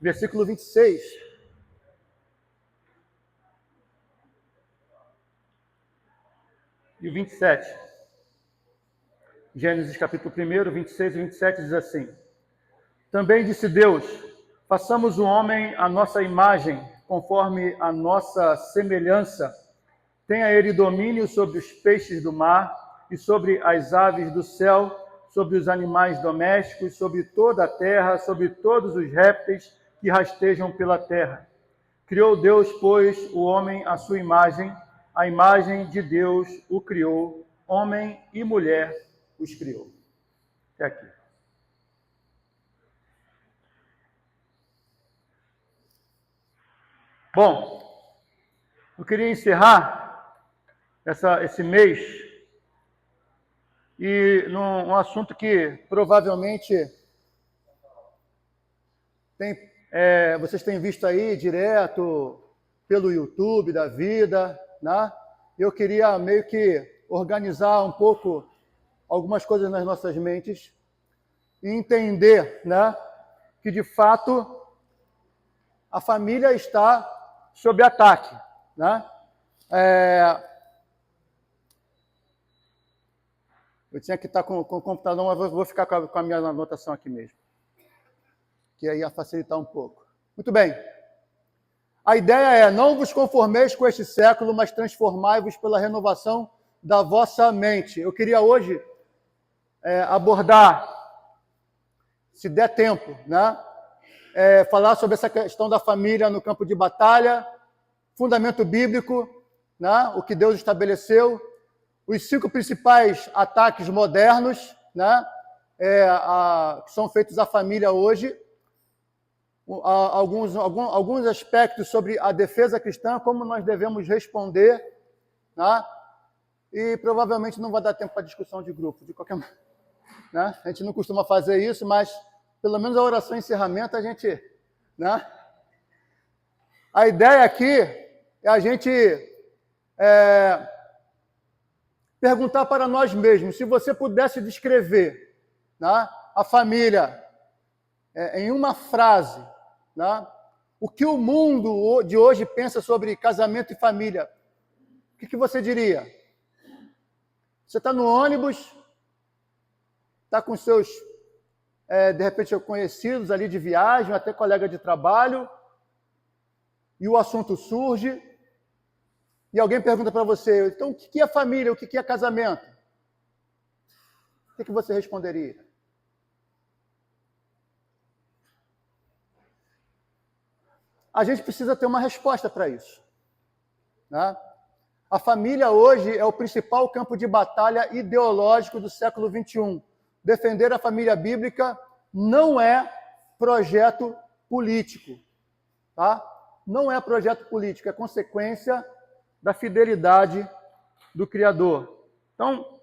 versículo 26. E o 27. Gênesis capítulo 1, 26 e 27 diz assim: Também disse Deus, façamos o homem à nossa imagem, conforme a nossa semelhança. Tenha ele domínio sobre os peixes do mar e sobre as aves do céu, sobre os animais domésticos, sobre toda a terra, sobre todos os répteis que rastejam pela terra. Criou Deus, pois, o homem à sua imagem, a imagem de Deus o criou, homem e mulher os criou. Até aqui. Bom, eu queria encerrar esse mês e num assunto que provavelmente vocês têm visto aí direto pelo YouTube da vida, né? Eu queria meio que organizar um pouco algumas coisas nas nossas mentes e entender, né, que de fato a família está sob ataque, né? Eu tinha que estar com o computador, mas vou ficar com a minha anotação aqui mesmo, que aí ia facilitar um pouco. Muito bem. A ideia é: não vos conformeis com este século, mas transformai-vos pela renovação da vossa mente. Eu queria hoje abordar, se der tempo, né, falar sobre essa questão da família no campo de batalha, fundamento bíblico, né, o que Deus estabeleceu, os 5 principais ataques modernos, né, que são feitos à família hoje, alguns aspectos sobre a defesa cristã, como nós devemos responder, né, e provavelmente não vai dar tempo para discussão de grupo, de qualquer maneira, né? A gente não costuma fazer isso, mas pelo menos a oração e encerramento a gente, né? A ideia aqui é a gente perguntar para nós mesmos, se você pudesse descrever, né, a família em uma frase, né, o que o mundo de hoje pensa sobre casamento e família, o que você diria? Você está no ônibus, está com seus, de repente, conhecidos ali de viagem, até colega de trabalho, e o assunto surge, e alguém pergunta para você, então, o que é família, o que é casamento? O que você responderia? A gente precisa ter uma resposta para isso, né? A família hoje é o principal campo de batalha ideológico do século XXI. Defender a família bíblica não é projeto político, tá? Não é projeto político, é consequência da fidelidade do Criador. Então,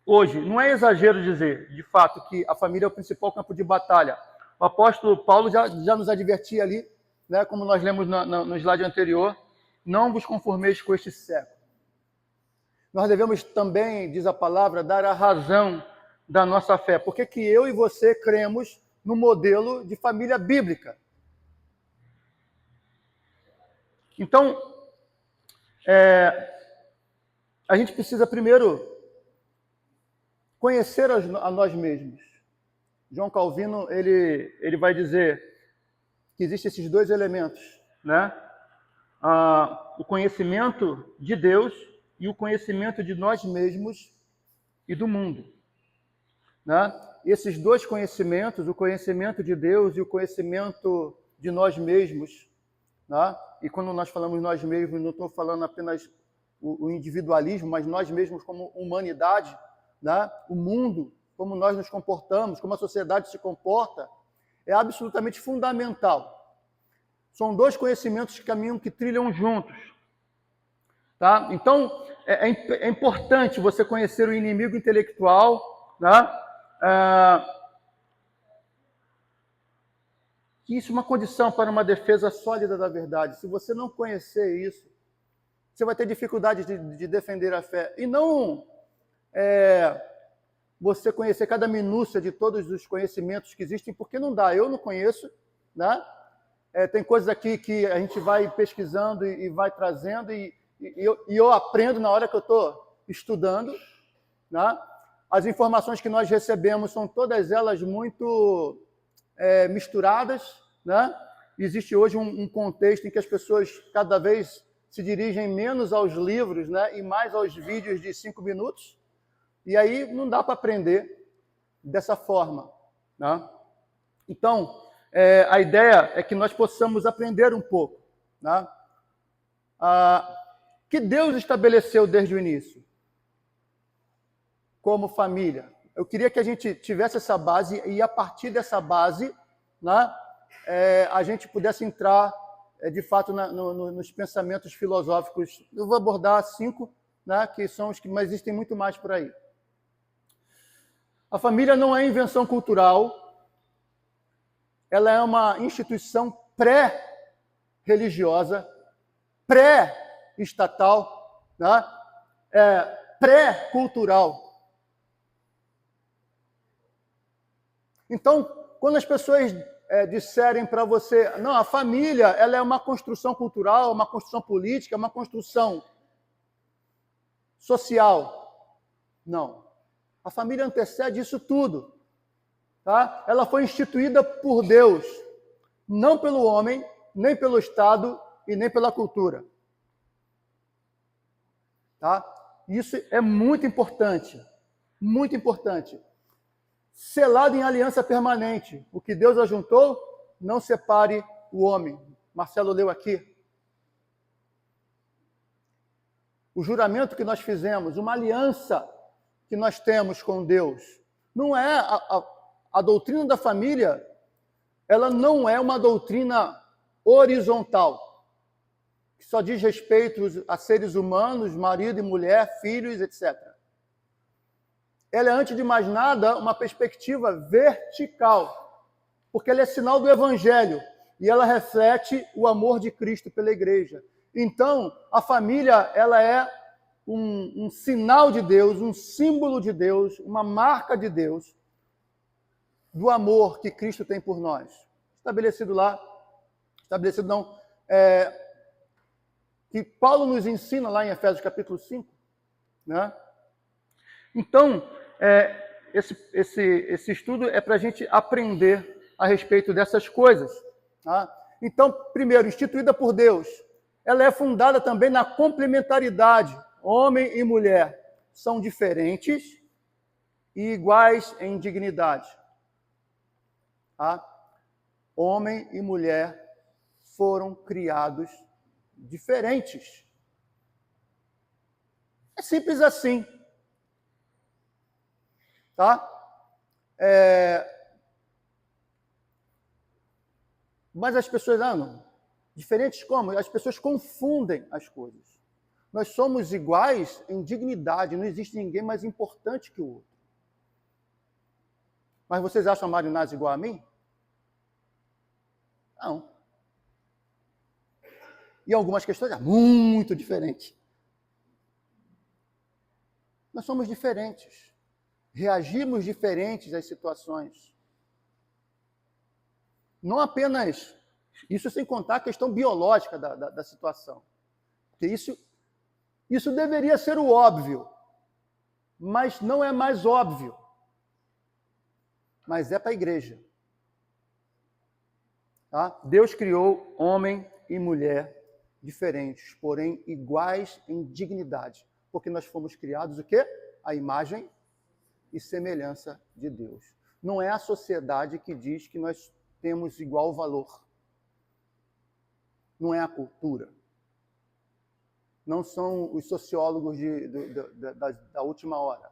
hoje, não é exagero dizer, de fato, que a família é o principal campo de batalha. O apóstolo Paulo já nos advertia ali, né, como nós lemos no slide anterior, não vos conformeis com este século. Nós devemos também, diz a palavra, dar a razão da nossa fé. Por que eu e você cremos no modelo de família bíblica? Então, a gente precisa primeiro conhecer a nós mesmos. João Calvino, ele vai dizer que existem esses 2 elementos, né? O conhecimento de Deus e o conhecimento de nós mesmos e do mundo, né? Esses 2 conhecimentos, o conhecimento de Deus e o conhecimento de nós mesmos, né? E quando nós falamos nós mesmos, não estou falando apenas o individualismo, mas nós mesmos como humanidade, né? O mundo, como nós nos comportamos, como a sociedade se comporta, é absolutamente fundamental. São 2 conhecimentos que caminham, que trilham juntos. Tá? Então, é importante você conhecer o inimigo intelectual, né? Isso é uma condição para uma defesa sólida da verdade. Se você não conhecer isso, você vai ter dificuldade de defender a fé. E não você conhecer cada minúcia de todos os conhecimentos que existem, porque não dá. Eu não conheço, né? Tem coisas aqui que a gente vai pesquisando e vai trazendo, e eu aprendo na hora que eu estou estudando, né? As informações que nós recebemos são todas elas muito misturadas, né? Existe hoje um contexto em que as pessoas cada vez se dirigem menos aos livros, né? E mais aos vídeos de 5 minutos, e aí não dá para aprender dessa forma, né? Então, a ideia é que nós possamos aprender um pouco, né? Que Deus estabeleceu desde o início, como família. Eu queria que a gente tivesse essa base e, a partir dessa base, né, a gente pudesse entrar, de fato, nos pensamentos filosóficos. Eu vou abordar 5, né, que são os que, mas existem muito mais por aí. A família não é invenção cultural, ela é uma instituição pré-religiosa, pré-estatal, né? Pré-cultural. Então, quando as pessoas disserem para você, não, a família ela é uma construção cultural, uma construção política, uma construção social. Não. A família antecede isso tudo. Tá? Ela foi instituída por Deus, não pelo homem, nem pelo Estado e nem pela cultura. Tá? Isso é muito importante, muito importante. Selado em aliança permanente. O que Deus ajuntou, não separe o homem. Marcelo leu aqui. O juramento que nós fizemos, uma aliança que nós temos com Deus, não é a doutrina da família, ela não é uma doutrina horizontal, que só diz respeito a seres humanos, marido e mulher, filhos, etc. Ela é, antes de mais nada, uma perspectiva vertical, porque ela é sinal do Evangelho e ela reflete o amor de Cristo pela igreja. Então, a família ela é um sinal de Deus, um símbolo de Deus, uma marca de Deus, do amor que Cristo tem por nós. Estabelecido não, que Paulo nos ensina lá em Efésios capítulo 5, né? Então, esse estudo é para a gente aprender a respeito dessas coisas. Tá? Então, primeiro, instituída por Deus, ela é fundada também na complementaridade. Homem e mulher são diferentes e iguais em dignidade. Tá? Homem e mulher foram criados diferentes. É simples assim. Tá? Mas as pessoas, não. Diferentes como? As pessoas confundem as coisas. Nós somos iguais em dignidade, não existe ninguém mais importante que o outro. Mas vocês acham a Marinás igual a mim? Não. E algumas questões é muito diferente. Nós somos diferentes. Reagimos diferentes às situações. Não apenas, isso sem contar a questão biológica da situação. Porque isso deveria ser o óbvio, mas não é mais óbvio. Mas é para a igreja. Tá? Deus criou homem e mulher diferentes, porém iguais em dignidade. Porque nós fomos criados o quê? A imagem e semelhança de Deus. Não é a sociedade que diz que nós temos igual valor. Não é a cultura. Não são os sociólogos da última hora.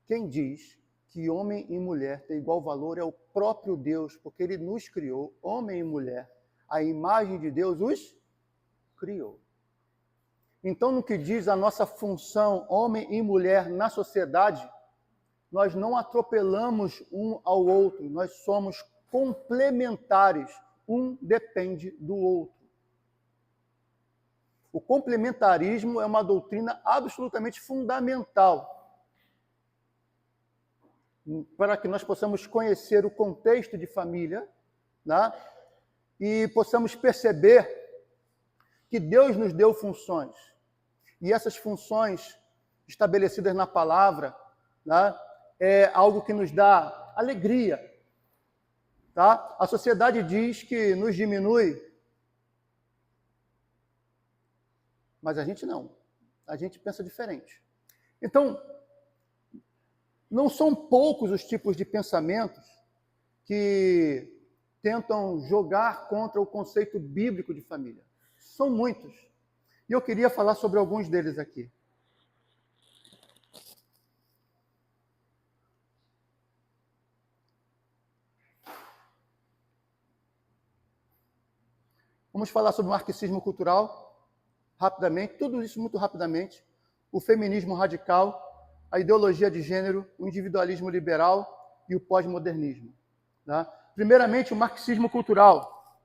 Quem diz que homem e mulher têm igual valor é o próprio Deus, porque Ele nos criou, homem e mulher. A imagem de Deus os criou. Então, no que diz a nossa função, homem e mulher, na sociedade, nós não atropelamos um ao outro, nós somos complementares, um depende do outro. O complementarismo é uma doutrina absolutamente fundamental para que nós possamos conhecer o contexto de família, né? e possamos perceber que Deus nos deu funções. E essas funções estabelecidas na palavra, né, é algo que nos dá alegria. Tá? A sociedade diz que nos diminui, mas a gente não. A gente pensa diferente. Então, não são poucos os tipos de pensamentos que tentam jogar contra o conceito bíblico de família. São muitos. E eu queria falar sobre alguns deles aqui. Vamos falar sobre o marxismo cultural, rapidamente, tudo isso muito rapidamente. O feminismo radical, a ideologia de gênero, o individualismo liberal e o pós-modernismo. Tá? Primeiramente, o marxismo cultural.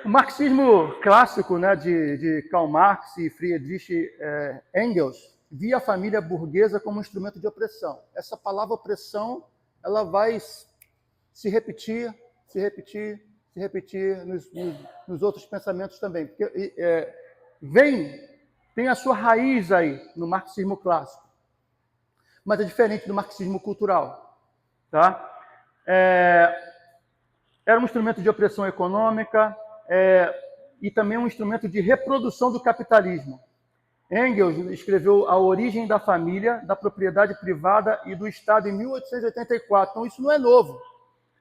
O marxismo clássico, né, de Karl Marx e Friedrich Engels via a família burguesa como um instrumento de opressão. Essa palavra opressão, ela vai se repetir nos outros pensamentos também. Porque tem a sua raiz aí no marxismo clássico, mas é diferente do marxismo cultural. Tá? Era um instrumento de opressão econômica e também um instrumento de reprodução do capitalismo. Engels escreveu A Origem da Família, da Propriedade Privada e do Estado em 1884. Então, isso não é novo.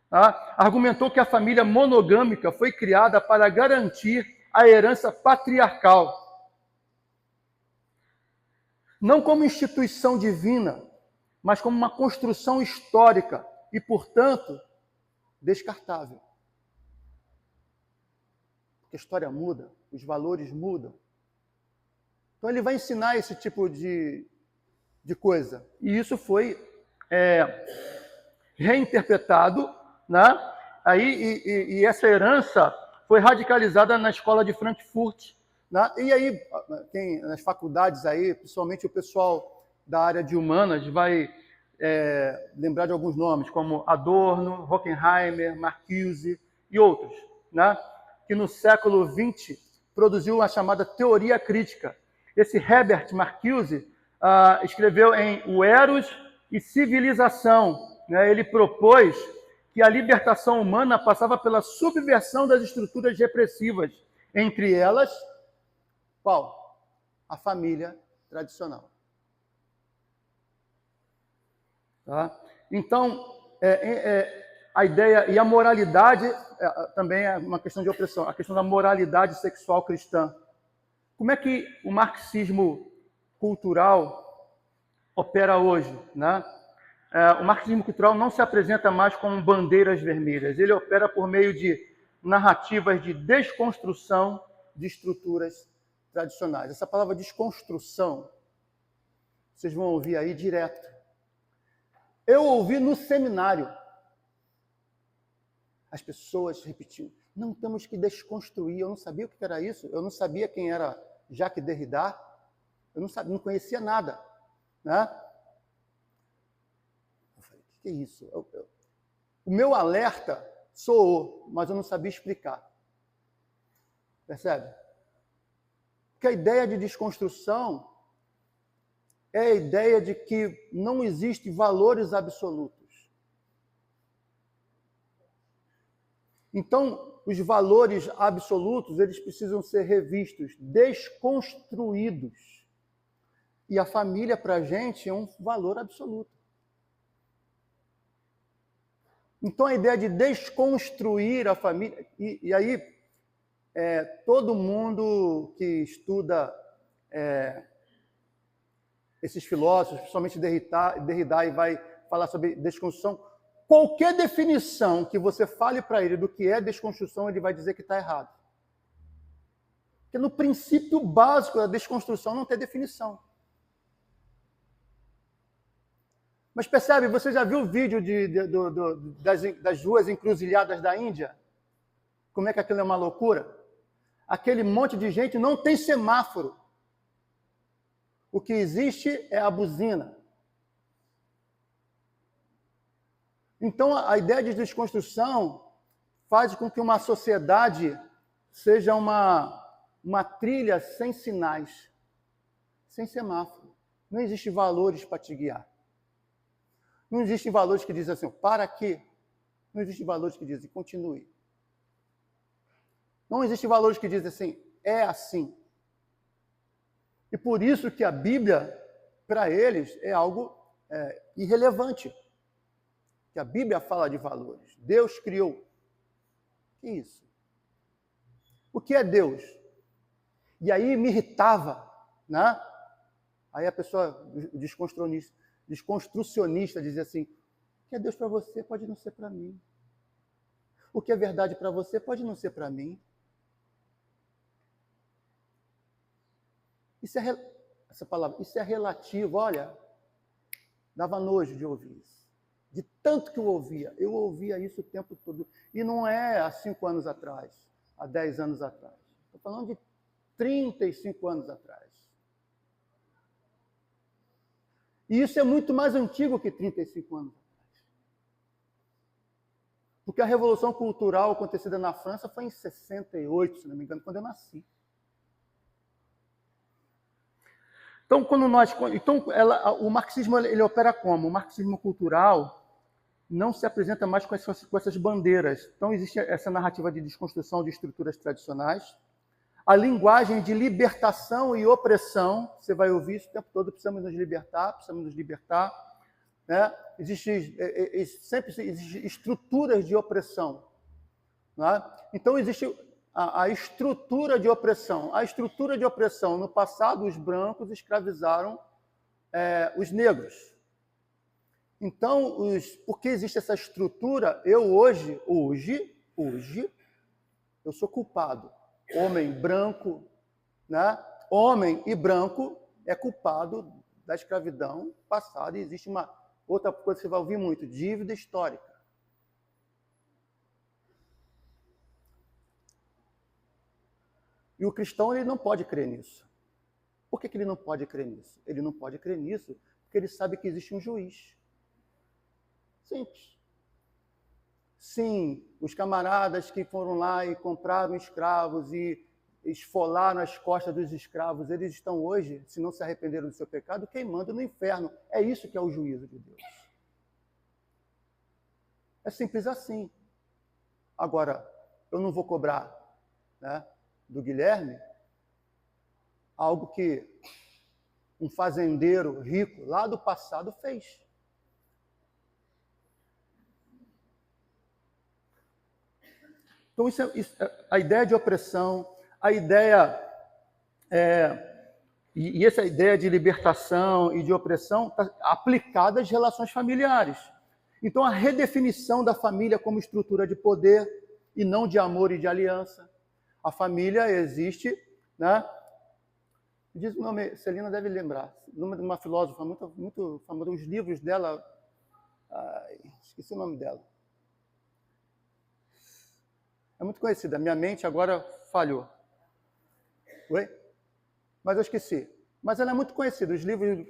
Tá? Argumentou que a família monogâmica foi criada para garantir a herança patriarcal. Não como instituição divina, mas como uma construção histórica e, portanto, descartável. Porque a história muda, os valores mudam. Então ele vai ensinar esse tipo de coisa. E isso foi reinterpretado, né? E essa herança foi radicalizada na escola de Frankfurt. Né? E aí, nas faculdades aí, principalmente o pessoal da área de humanas vai lembrar de alguns nomes, como Adorno, Horkheimer, Marcuse e outros, né? Que no século XX produziu a chamada teoria crítica. Esse Herbert Marcuse escreveu em O Eros e Civilização. Né? Ele propôs que a libertação humana passava pela subversão das estruturas repressivas, entre elas, qual? A família tradicional. Tá? Então, a ideia e a moralidade também é uma questão de opressão, a questão da moralidade sexual cristã. Como é que o marxismo cultural opera hoje? Né? O marxismo cultural não se apresenta mais como bandeiras vermelhas, ele opera por meio de narrativas de desconstrução de estruturas tradicionais. Essa palavra desconstrução, vocês vão ouvir aí direto. Eu ouvi no seminário as pessoas repetindo, não temos que desconstruir. Eu não sabia o que era isso, eu não sabia quem era Jacques Derrida, eu não conhecia nada. Né? Eu falei, o que é isso? O meu alerta soou, mas eu não sabia explicar. Percebe? Porque a ideia de desconstrução é a ideia de que não existem valores absolutos. Então, os valores absolutos, eles precisam ser revistos, desconstruídos. E a família, para a gente, é um valor absoluto. Então, a ideia de desconstruir a família... E aí, todo mundo que estuda esses filósofos, principalmente Derrida, e vai falar sobre desconstrução, qualquer definição que você fale para ele do que é desconstrução, ele vai dizer que está errado. Porque no princípio básico da desconstrução não tem definição. Mas percebe, você já viu o vídeo das ruas encruzilhadas da Índia? Como é que aquilo é uma loucura? Aquele monte de gente não tem semáforo. O que existe é a buzina. Então, a ideia de desconstrução faz com que uma sociedade seja uma trilha sem sinais, sem semáforo. Não existem valores para te guiar. Não existem valores que dizem assim, para quê? Não existem valores que dizem, continue. Não existem valores que dizem assim, é assim. E por isso que a Bíblia, para eles, é algo irrelevante. Que a Bíblia fala de valores. Deus criou. Que isso? O que é Deus? E aí me irritava, né? Aí a pessoa desconstrucionista dizia assim, o que é Deus para você pode não ser para mim. O que é verdade para você pode não ser para mim. Isso é relativo, olha, dava nojo de ouvir isso. De tanto que eu ouvia isso o tempo todo. E não é há 5 anos atrás, há 10 anos atrás. Estou falando de 35 anos atrás. E isso é muito mais antigo que 35 anos atrás. Porque a Revolução Cultural acontecida na França foi em 68, se não me engano, quando eu nasci. Então, o marxismo ele opera como? O marxismo cultural não se apresenta mais com essas bandeiras. Então, existe essa narrativa de desconstrução de estruturas tradicionais. A linguagem de libertação e opressão, você vai ouvir isso o tempo todo, precisamos nos libertar. Né? Sempre existem estruturas de opressão. Né? Então, existe a estrutura de opressão. A estrutura de opressão, no passado, os brancos escravizaram os negros. Então, porque existe essa estrutura, eu hoje, eu sou culpado. Homem branco, né? Homem e branco é culpado da escravidão passada. E existe uma outra coisa que você vai ouvir muito, dívida histórica. E o cristão ele não pode crer nisso. Por que ele não pode crer nisso? Ele não pode crer nisso porque ele sabe que existe um juiz. Simples. Sim, os camaradas que foram lá e compraram escravos e esfolaram as costas dos escravos, eles estão hoje, se não se arrependeram do seu pecado, queimando no inferno. É isso que é o juízo de Deus. É simples assim. Agora, eu não vou cobrar, né, do Guilherme algo que um fazendeiro rico lá do passado fez. Então, a ideia de opressão, a ideia e essa ideia de libertação e de opressão está aplicada às relações familiares. Então, a redefinição da família como estrutura de poder e não de amor e de aliança. A família existe, né? Diz o nome, Celina deve lembrar, o nome de uma filósofa muito, muito famosa, os livros dela, esqueci o nome dela. É muito conhecida, minha mente agora falhou. Oi? Mas eu esqueci. Mas ela é muito conhecida, os livros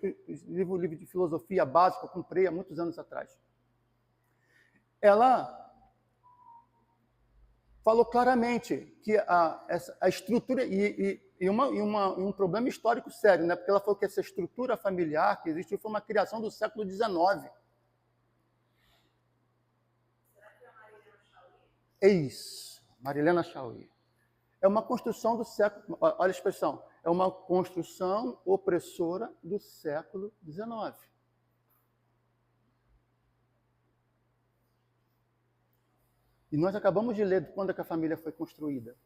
de filosofia básica, eu comprei há muitos anos atrás. Ela falou claramente que a estrutura, e um problema histórico sério, né? Porque ela falou que essa estrutura familiar que existe foi uma criação do século XIX. É isso. Marilena Chauí. É uma construção do século... Olha a expressão. É uma construção opressora do século XIX. E nós acabamos de ler quando é que a família foi construída.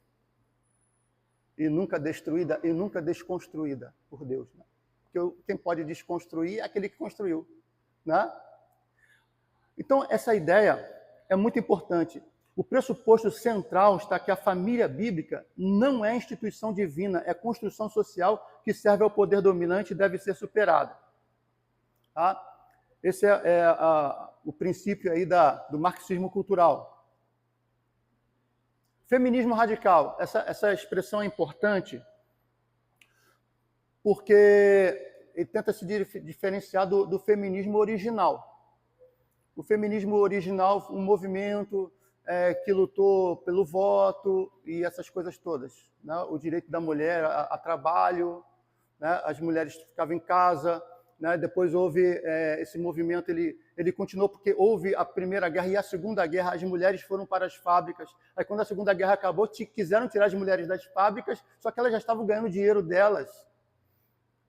E nunca destruída e nunca desconstruída por Deus. Né? Porque quem pode desconstruir é aquele que construiu. Né? Então, essa ideia é muito importante. O pressuposto central está que a família bíblica não é instituição divina, é construção social que serve ao poder dominante e deve ser superada. Tá? Esse é o princípio aí do marxismo cultural. Feminismo radical. Essa expressão é importante porque ele tenta se diferenciar do feminismo original. O feminismo original, um movimento que lutou pelo voto e essas coisas todas, né? O direito da mulher a trabalho, né? As mulheres ficavam em casa, né? Depois houve esse movimento, ele continuou porque houve a Primeira Guerra e a Segunda Guerra, as mulheres foram para as fábricas. Aí quando a Segunda Guerra acabou, quiseram tirar as mulheres das fábricas, só que elas já estavam ganhando dinheiro delas,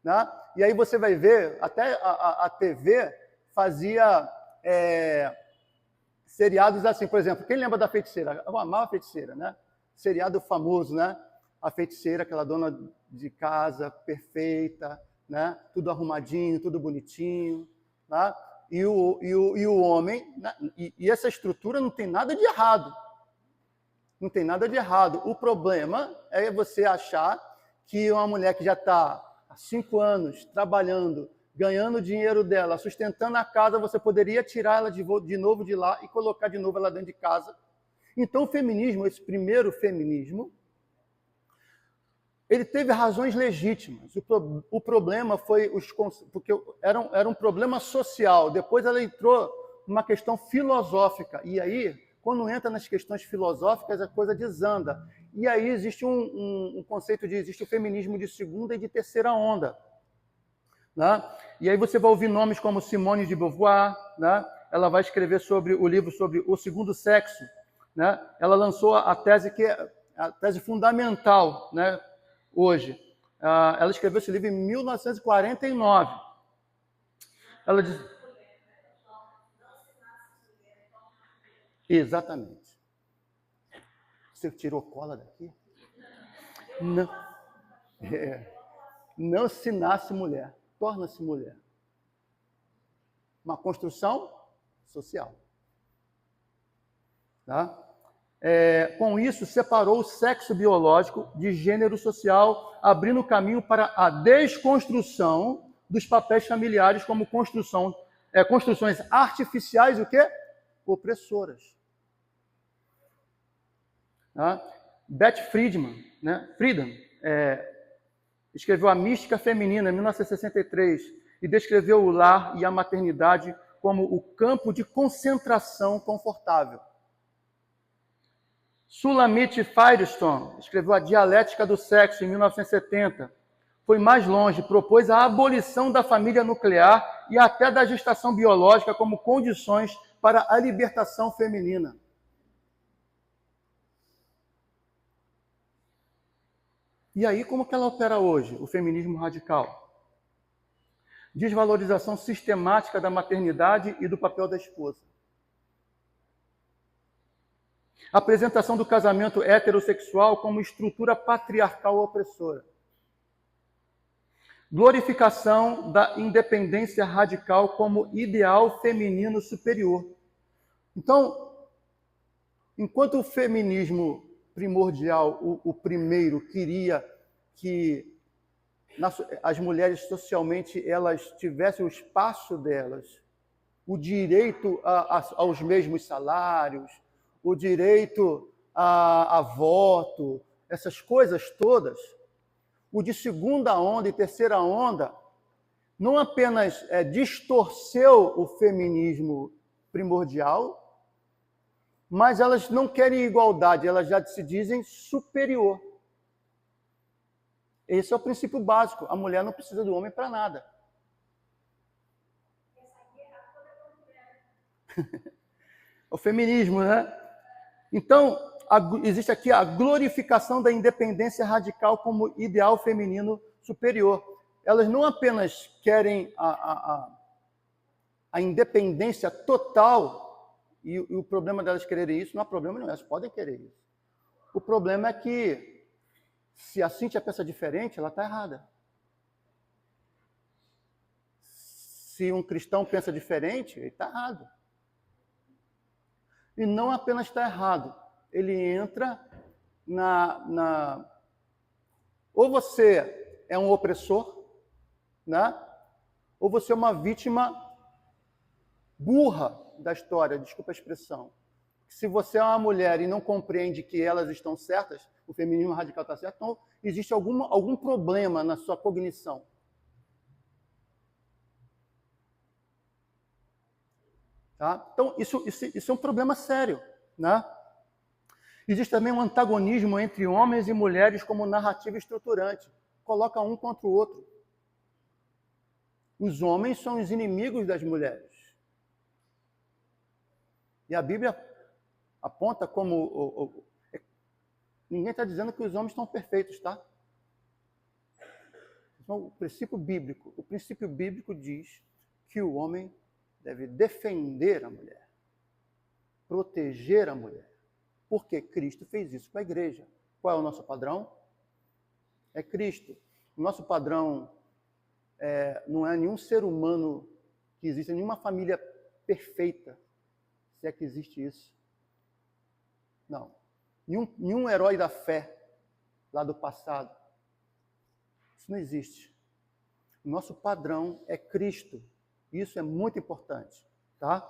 né? E aí você vai ver, até a TV fazia seriados assim, por exemplo, quem lembra da Feiticeira? Eu amava a Feiticeira, né? Seriado famoso, né? A Feiticeira, aquela dona de casa perfeita, né? Tudo arrumadinho, tudo bonitinho, né? E o homem, né? E essa estrutura não tem nada de errado. Não tem nada de errado. O problema é você achar que uma mulher que já está há 5 anos trabalhando, ganhando o dinheiro dela, sustentando a casa, você poderia tirar ela de novo de lá e colocar de novo ela dentro de casa. Então o feminismo, esse primeiro feminismo, ele teve razões legítimas. O problema foi porque era um problema social. Depois ela entrou numa questão filosófica. E aí, quando entra nas questões filosóficas, a coisa desanda. E aí existe um conceito existe o feminismo de segunda e de terceira onda. Né? E aí você vai ouvir nomes como Simone de Beauvoir, né? Ela vai escrever sobre o livro sobre o segundo sexo, né? Ela lançou a tese que é a tese fundamental, né? Hoje, ela escreveu esse livro em 1949. Ela diz exatamente. Você tirou cola daqui? Não. Não se nasce mulher, torna-se mulher. Uma construção social. Tá? Com isso, separou o sexo biológico de gênero social, abrindo caminho para a desconstrução dos papéis familiares como construções artificiais o quê? Opressoras. Tá? Beth Friedan, né? Escreveu A Mística Feminina, em 1963, e descreveu o lar e a maternidade como o campo de concentração confortável. Sulamit Firestone escreveu A Dialética do Sexo, em 1970. Foi mais longe, propôs a abolição da família nuclear e até da gestação biológica como condições para a libertação feminina. E aí, como que ela opera hoje, o feminismo radical? Desvalorização sistemática da maternidade e do papel da esposa. Apresentação do casamento heterossexual como estrutura patriarcal opressora. Glorificação da independência radical como ideal feminino superior. Então, enquanto o feminismo primordial, o primeiro, queria que as mulheres socialmente elas tivessem o espaço delas, o direito aos mesmos salários, o direito a voto, essas coisas todas, o de segunda onda e terceira onda não apenas distorceu o feminismo primordial, mas elas não querem igualdade, elas já se dizem superior. Esse é o princípio básico. A mulher não precisa do homem para nada. O feminismo, né? Então, existe aqui a glorificação da independência radical como ideal feminino superior. Elas não apenas querem a independência total, e o problema delas quererem isso não é problema nenhum, elas podem querer isso. O problema é que, se a Cíntia pensa diferente, ela está errada. Se um cristão pensa diferente, ele está errado. E não apenas está errado, ele entra ou você é um opressor, né? Ou você é uma vítima burra da história, desculpa a expressão. Se você é uma mulher e não compreende que elas estão certas, o feminismo radical está certo, então existe algum problema na sua cognição. Tá? Então, isso é um problema sério. Né? Existe também um antagonismo entre homens e mulheres como narrativa estruturante. Coloca um contra o outro. Os homens são os inimigos das mulheres. E a Bíblia aponta como... Ninguém está dizendo que os homens estão perfeitos, tá? Então, o princípio bíblico diz que o homem deve defender a mulher, proteger a mulher. Porque Cristo fez isso com a igreja. Qual é o nosso padrão? É Cristo. O nosso padrão não é nenhum ser humano que existe, nenhuma família perfeita, se é que existe isso. Não. Nenhum herói da fé lá do passado. Isso não existe. O nosso padrão é Cristo. Isso é muito importante, tá?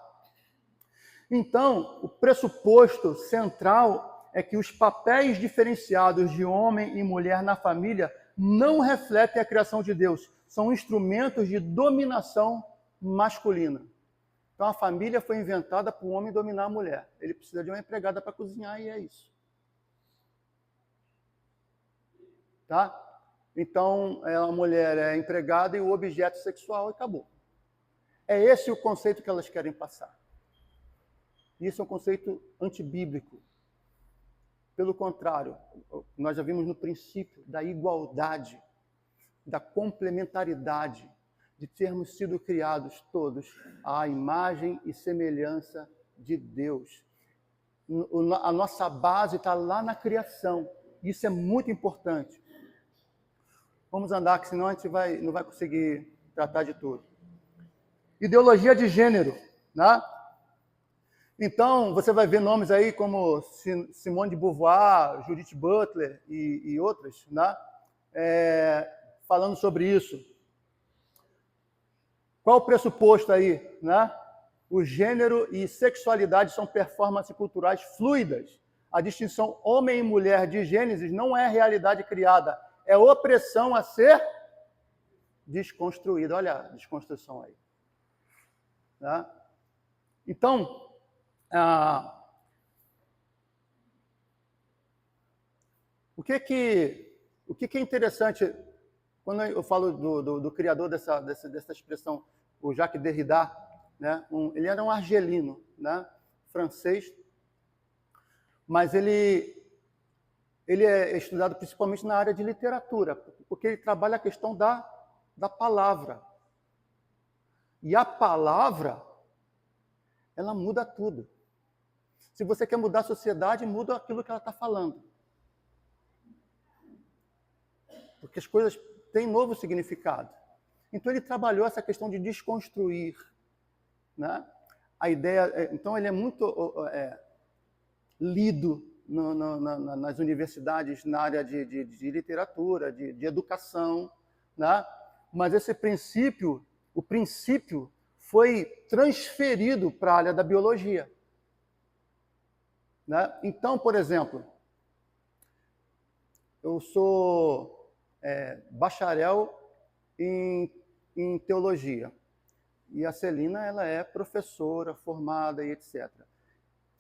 Então, o pressuposto central é que os papéis diferenciados de homem e mulher na família não refletem a criação de Deus. São instrumentos de dominação masculina. Então, a família foi inventada para o homem dominar a mulher. Ele precisa de uma empregada para cozinhar e é isso. Tá? Então, a mulher é empregada e o objeto sexual e acabou. É esse o conceito que elas querem passar. Isso é um conceito antibíblico. Pelo contrário, nós já vimos no princípio da igualdade, da complementaridade, de termos sido criados todos à imagem e semelhança de Deus. A nossa base está lá na criação. Isso é muito importante. Vamos andar, que senão a gente não vai conseguir tratar de tudo. Ideologia de gênero, né? Então, você vai ver nomes aí como Simone de Beauvoir, Judith Butler e outras, né? Falando sobre isso. Qual o pressuposto aí, né? O gênero e sexualidade são performances culturais fluidas. A distinção homem e mulher de Gênesis não é realidade criada, é opressão a ser desconstruída. Olha a desconstrução aí. Né? Então, o que é interessante quando eu falo do criador dessa expressão, o Jacques Derrida, né? Ele era um argelino, né? Francês, mas ele é estudado principalmente na área de literatura, porque ele trabalha a questão da palavra. E a palavra, ela muda tudo. Se você quer mudar a sociedade, muda aquilo que ela está falando. Porque as coisas têm novo significado. Então, ele trabalhou essa questão de desconstruir. Né? A ideia, então, ele é muito lido nas universidades, na área de literatura, de educação. Né? Mas esse princípio, o princípio foi transferido para a área da biologia. Né? Então, por exemplo, eu sou bacharel em teologia. E a Celina, ela é professora, formada e etc.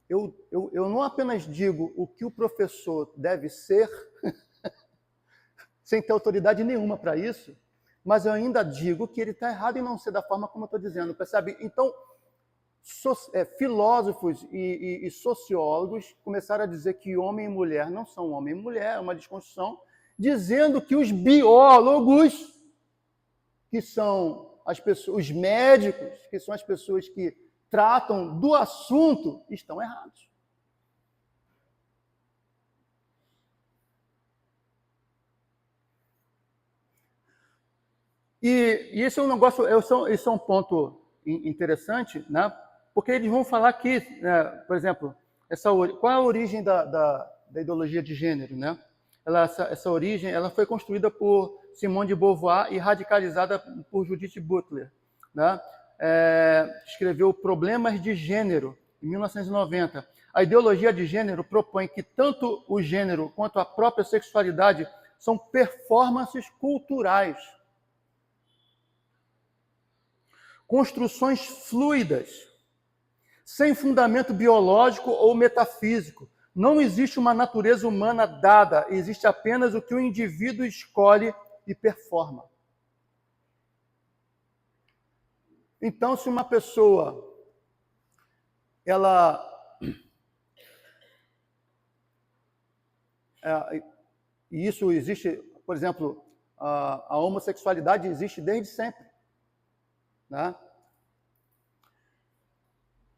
Eu não apenas digo o que o professor deve ser, sem ter autoridade nenhuma para isso, mas eu ainda digo que ele está errado em não ser da forma como eu estou dizendo, percebe? Então, filósofos e sociólogos começaram a dizer que homem e mulher não são homem e mulher, é uma desconstrução, dizendo que os biólogos, que são as pessoas, os médicos, que são as pessoas que tratam do assunto, estão errados. E esse é um negócio, esse é um ponto interessante, né? Porque eles vão falar que, né, por exemplo, qual é a origem da ideologia de gênero, né? Essa origem ela foi construída por Simone de Beauvoir e radicalizada por Judith Butler. Né? Escreveu Problemas de Gênero, em 1990. A ideologia de gênero propõe que tanto o gênero quanto a própria sexualidade são performances culturais. Construções fluidas sem fundamento biológico ou metafísico. Não existe uma natureza humana dada, existe apenas o que o indivíduo escolhe e performa. Então, se uma pessoa, e isso existe, por exemplo, a homossexualidade existe desde sempre, né?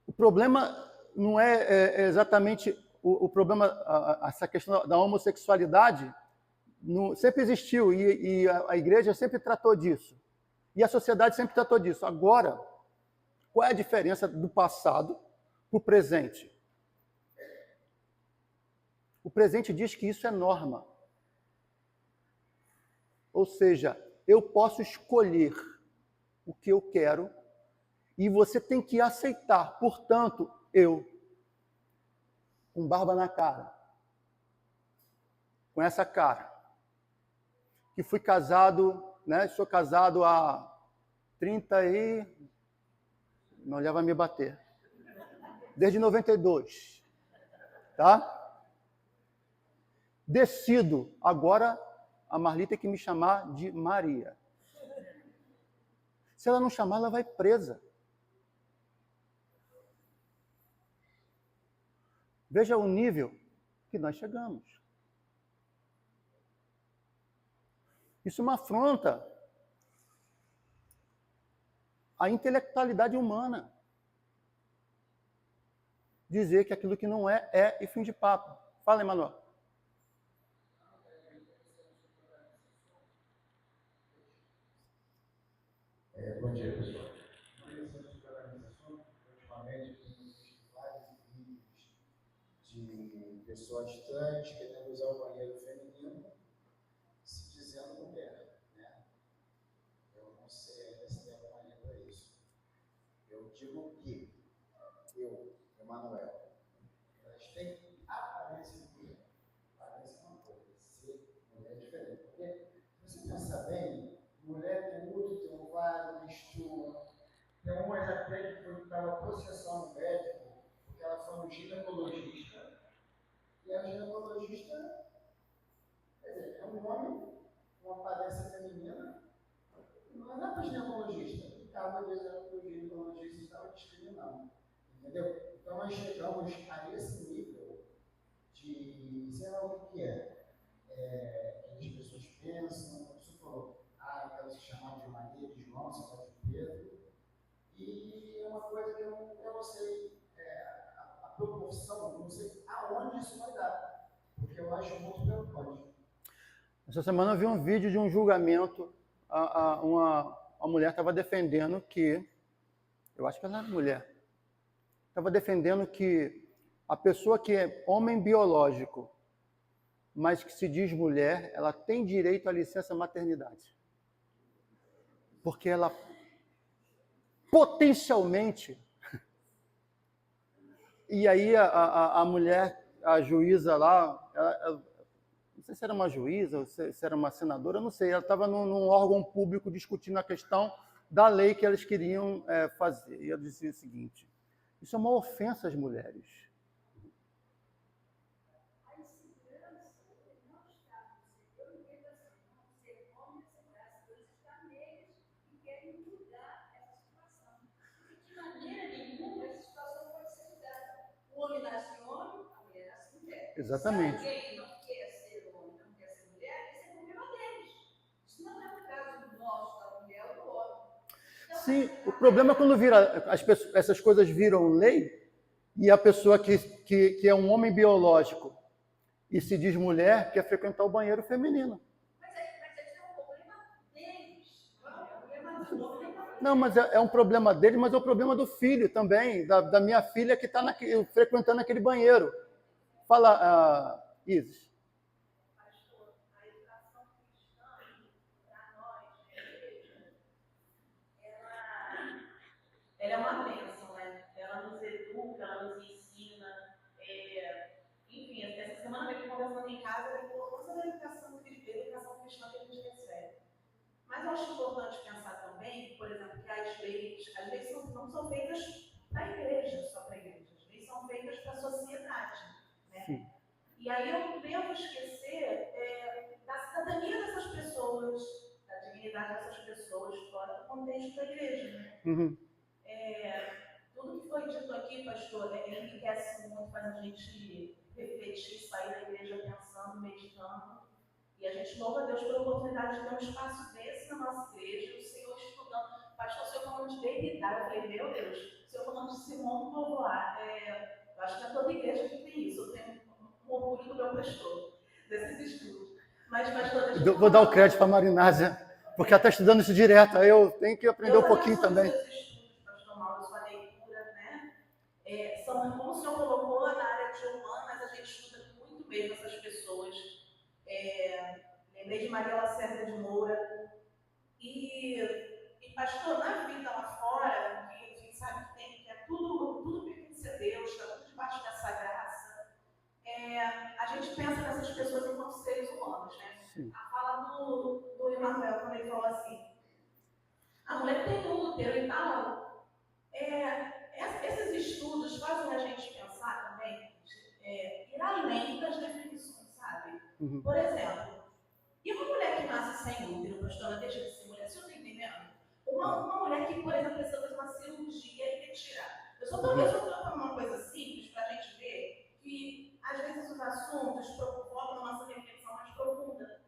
O problema não é exatamente o problema, essa questão da homossexualidade sempre existiu e a igreja sempre tratou disso. E a sociedade sempre tratou disso. Agora, qual é a diferença do passado para o presente? O presente diz que isso é norma. Ou seja, eu posso escolher o que eu quero e você tem que aceitar. Portanto, eu, com barba na cara, com essa cara, que fui casado, né? Sou casado há 30 e... Não, já vai me bater. Desde 92, tá? Decido, agora a Marli tem que me chamar de Maria. Se ela não chamar, ela vai presa. Veja o nível que nós chegamos. Isso é uma afronta à intelectualidade humana. Dizer que aquilo que não é, é e fim de papo. Fala, Emanuel. Bom dia, pessoal. Ultimamente, eu tenho visto vários vídeos de pessoas trans querendo usar o banheiro feminino se dizendo mulher, né? Eu não sei ainda se tem alguma linha para isso. Eu digo que eu, Emanuel, elas têm aparência de mulher, parece uma coisa, ser mulher é diferente. Porque, se você pensar bem, mulher tem útero, tem ovário, menstrua. Tem uma já até que estava processando o médico, porque ela foi no ginecologista, e a ginecologista, quer dizer, é um homem com aparência feminina, não é para ginecologista, e estava dizendo que o ginecologista estava discriminando, entendeu? Então nós chegamos a esse nível de, sei lá o que que as pessoas pensam, como você falou, aquelas que chamavam de Maria, de João, São Paulo de Pedro. E é uma coisa que eu não sei a proporção, não sei aonde isso vai dar, porque eu acho muito preocupante. Essa semana eu vi um vídeo de um julgamento, uma mulher estava defendendo que, eu acho que ela era mulher, estava defendendo que a pessoa que é homem biológico, mas que se diz mulher, ela tem direito à licença maternidade. Porque ela potencialmente... E aí a mulher, a juíza lá, não sei se era uma juíza ou se era uma senadora, não sei, ela estava num órgão público discutindo a questão da lei que eles queriam fazer. E ela dizia o seguinte: isso é uma ofensa às mulheres. Exatamente. Se alguém não quer ser homem, não quer ser mulher, esse é o problema deles. Isso não é o caso do nosso, da mulher ou do homem. Então, sim, o problema é quando essas coisas viram lei e a pessoa que é um homem biológico e se diz mulher quer frequentar o banheiro feminino. Mas esse é um problema deles. Não é um problema do homem. Não, mas é um problema dele, mas é o problema do filho também, da minha filha que está frequentando aquele banheiro. Fala, Isis. Pastor, a educação cristã, para nós, ela é uma bênção, né? Ela nos educa, ela nos ensina. Enfim, essa semana eu estive conversando em casa a importância da educação cristã que a gente recebe. Mas eu acho importante pensar também, por exemplo, que as leis não são feitas para a igreja, só para a igreja. para a sociedade. Né? Sim. E aí eu não devo esquecer da cidadania dessas pessoas, da dignidade dessas pessoas fora do contexto da igreja. Né? Uhum. Tudo que foi dito aqui, pastor, enriquece muito, faz a gente refletir, sair da igreja pensando, meditando. E a gente louva a Deus pela oportunidade de ter um espaço desse na nossa igreja, o Senhor estudando. Pastor, o Senhor falando de Derrida, eu falei, meu Deus, o Senhor falando de Simão do Beauvoir. Eu acho que é toda igreja que tem isso, eu tenho um orgulho do meu pastor, desses estudos. Mas, pastor, deixa eu Vou dar o crédito para a Marinásia, porque ela está estudando isso direto, aí eu tenho que aprender um pouquinho também. Os estudos, pastor Mauro, sua leitura, né? São, como o senhor colocou, na área de humanas, a gente estuda muito mesmo essas pessoas. Lembrei de Maria Lacerda de Moura. E pastor, na vida lá fora, que a gente sabe que tem, que é tudo pertence a Deus, está tudo debaixo dessa graça. A gente pensa nessas pessoas enquanto seres humanos, né? Sim. A fala do Emanuel, quando ele falou assim, a mulher tem útero e tal. Esses estudos fazem a gente pensar também, ir além das definições, sabe? Uhum. Por exemplo, e uma mulher que nasce sem útero, pastor, ela deixa de ser mulher? Você não está entendendo? Uma mulher que, por exemplo, precisa fazer uma cirurgia e retirar. Eu só estou falando uma coisa simples para a gente ver que, às vezes, os assuntos provocam a nossa reflexão mais profunda.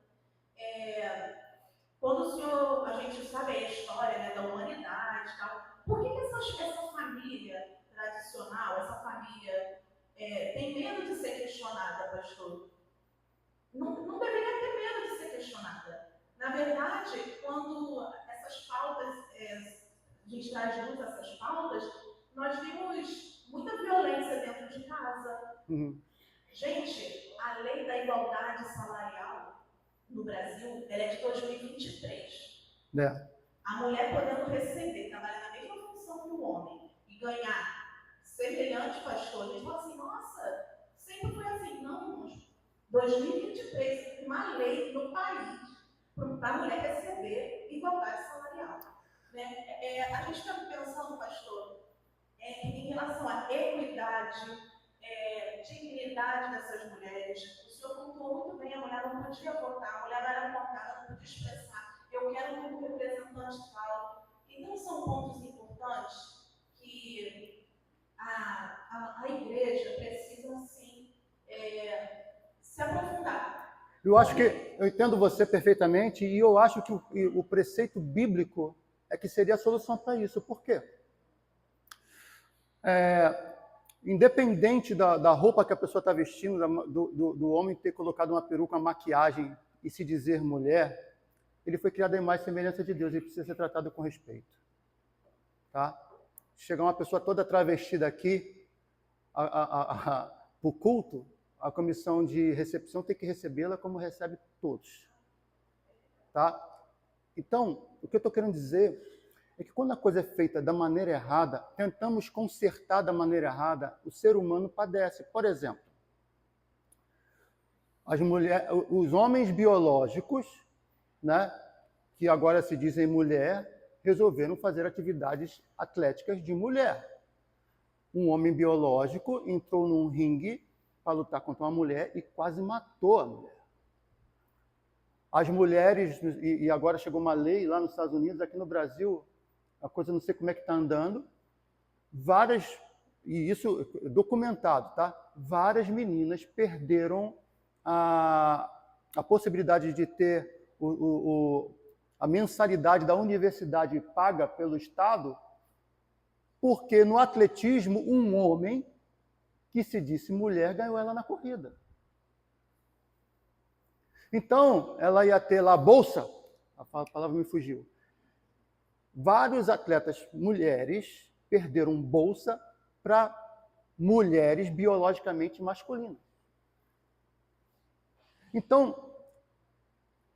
Quando a gente sabe a história, né, da humanidade e tal, por que essa família tradicional, essa família tem medo de ser questionada, pastor? Não deveria ter medo de ser questionada. Na verdade, quando essas pautas, a gente traz luz a essas pautas, nós vimos muita violência dentro de casa. Uhum. Gente, a lei da igualdade salarial no Brasil, ela é de 2023. A mulher podendo receber, trabalhar na mesma função que o homem e ganhar semelhante, pastor, a gente fala assim, nossa, sempre foi assim. Não, 2023, uma lei no país para a mulher receber igualdade salarial. Né? A gente está pensando, pastor, em relação à equidade, dignidade dessas mulheres. O senhor pontuou muito bem, a mulher não podia votar, a mulher não era votada, não podia expressar, eu quero como representante tal. Então são pontos importantes que a igreja precisa, sim, se aprofundar. Eu acho que eu entendo você perfeitamente e eu acho que o preceito bíblico é que seria a solução para isso. Por quê? Independente da roupa que a pessoa está vestindo, do homem ter colocado uma peruca, uma maquiagem e se dizer mulher, ele foi criado em imagem e semelhança de Deus, ele precisa ser tratado com respeito. Tá? Chegar uma pessoa toda travestida aqui para o culto, a comissão de recepção tem que recebê-la como recebe todos. Tá? Então, o que eu estou querendo dizer é que quando a coisa é feita da maneira errada, tentamos consertar da maneira errada, o ser humano padece. Por exemplo, os homens biológicos, né, que agora se dizem mulher, resolveram fazer atividades atléticas de mulher. Um homem biológico entrou num ringue para lutar contra uma mulher e quase matou a mulher. As mulheres, e agora chegou uma lei lá nos Estados Unidos, aqui no Brasil, a coisa não sei como é que está andando, e isso documentado, tá? Várias meninas perderam a possibilidade de ter a mensalidade da universidade paga pelo Estado, porque no atletismo um homem que se disse mulher ganhou ela na corrida. Então, ela ia ter lá a bolsa, a palavra me fugiu. Vários atletas mulheres perderam bolsa para mulheres biologicamente masculinas. Então,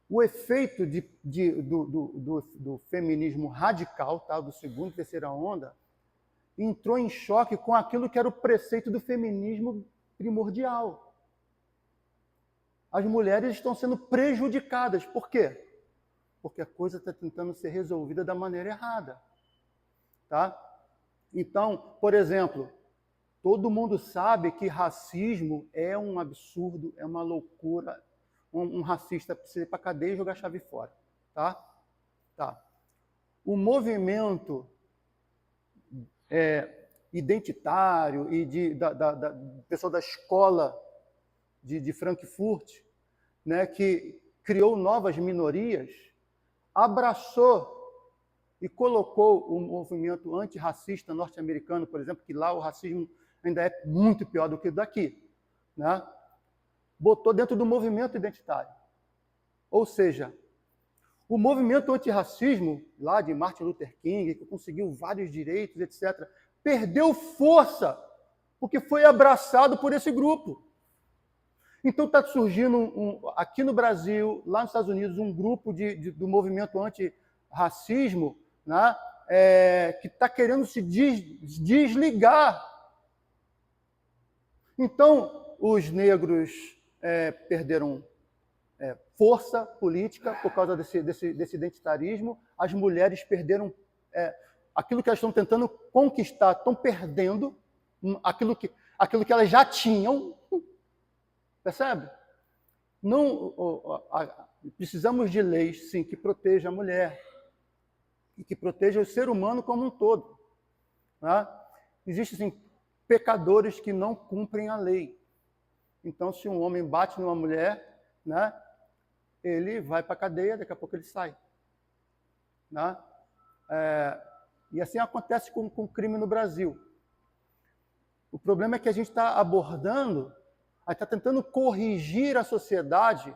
o efeito do feminismo radical, tá, do segunda e terceira onda, entrou em choque com aquilo que era o preceito do feminismo primordial. As mulheres estão sendo prejudicadas. Por quê? Porque a coisa está tentando ser resolvida da maneira errada. Tá? Então, por exemplo, Todo mundo sabe que racismo é um absurdo, é uma loucura. Um racista precisa ir para a cadeia e jogar a chave fora. Tá? Tá. O movimento identitário e da pessoa da escola de Frankfurt, né, que criou novas minorias, abraçou e colocou o movimento antirracista norte-americano, por exemplo, que lá o racismo ainda é muito pior do que o daqui, né? Botou dentro do movimento identitário. Ou seja, o movimento antirracismo, lá de Martin Luther King, que conseguiu vários direitos, etc., perdeu força porque foi abraçado por esse grupo. Então está surgindo, aqui no Brasil, lá nos Estados Unidos, um grupo do movimento antirracismo, né, que está querendo se desligar. Então, os negros perderam força política por causa desse identitarismo, as mulheres perderam aquilo que elas estão tentando conquistar, estão perdendo aquilo que elas já tinham. Percebe? Não, precisamos de leis, sim, que protejam a mulher e que protejam o ser humano como um todo. Né? Existem, sim, pecadores que não cumprem a lei. Então, se um homem bate numa mulher, né, ele vai para a cadeia, daqui a pouco ele sai. Né? E assim acontece com o crime no Brasil. O problema é que a gente está abordando, a gente está tentando corrigir a sociedade,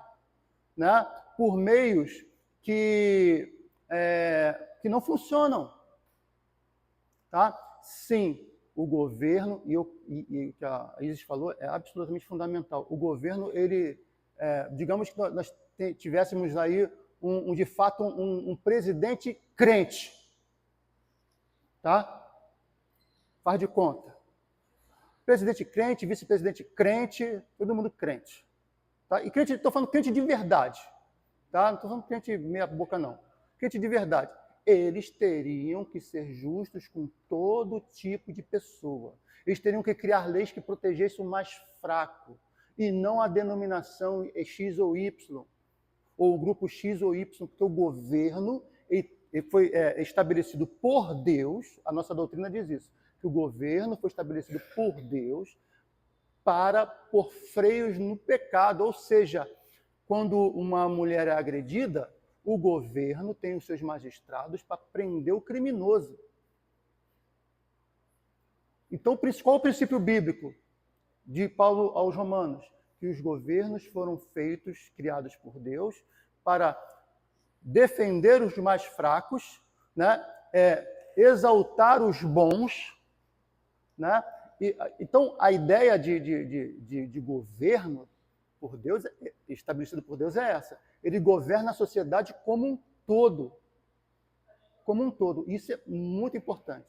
né, por meios que não funcionam. Tá? Sim, o governo, e o que a Isis falou é absolutamente fundamental. O governo, ele, digamos que nós tivéssemos aí, de fato, um presidente crente. Tá? Faz de conta. Presidente crente, vice-presidente crente, todo mundo crente. Tá? E crente, estou falando crente de verdade. Tá? Não estou falando crente meia boca, não. Crente de verdade. Eles teriam que ser justos com todo tipo de pessoa. Eles teriam que criar leis que protegessem o mais fraco, e não a denominação X ou Y, ou o grupo X ou Y, porque o governo ele foi estabelecido por Deus, a nossa doutrina diz isso, que o governo foi estabelecido por Deus para pôr freios no pecado, ou seja, quando uma mulher é agredida, o governo tem os seus magistrados para prender o criminoso. Então, qual o princípio bíblico de Paulo aos Romanos? Que os governos foram feitos, criados por Deus, para defender os mais fracos, né? Exaltar os bons, né? Então, a ideia de governo por Deus, estabelecido por Deus, é essa. Ele governa a sociedade como um todo. Como um todo. Isso é muito importante.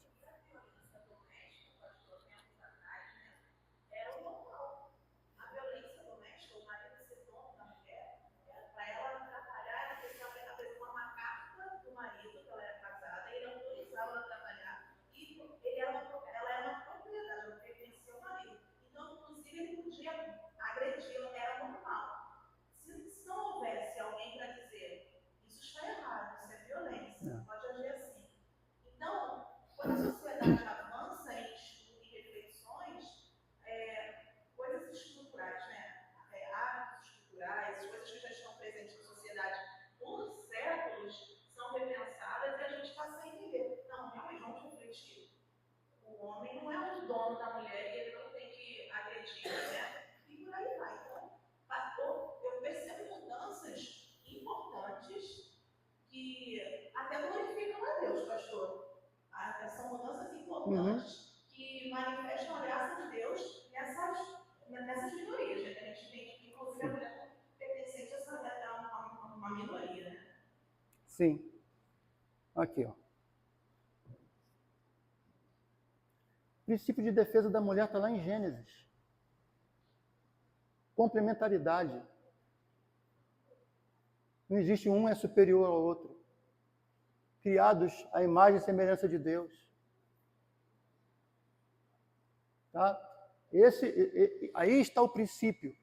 Quando a sociedade avança em estudo e reflexões, coisas estruturais, né? Hábitos estruturais, coisas que já estão presentes na sociedade por séculos, são repensadas e a gente passa a entender. Não, realmente, vamos refletir. O homem não é o dono da mulher e ele não tem que agredir, né? E por aí vai. Então, eu percebo mudanças importantes que até glorificam a Deus, pastor. São mudanças importantes que manifestam a graça de Deus nessas minorias, né? A gente tem que, inclusive, a mulher pertencente a uma minoria, né? Sim. Aqui, ó. O princípio de defesa da mulher está lá em Gênesis. Complementaridade. Não existe um é superior ao outro. Criados à imagem e semelhança de Deus. Tá? Aí está o princípio.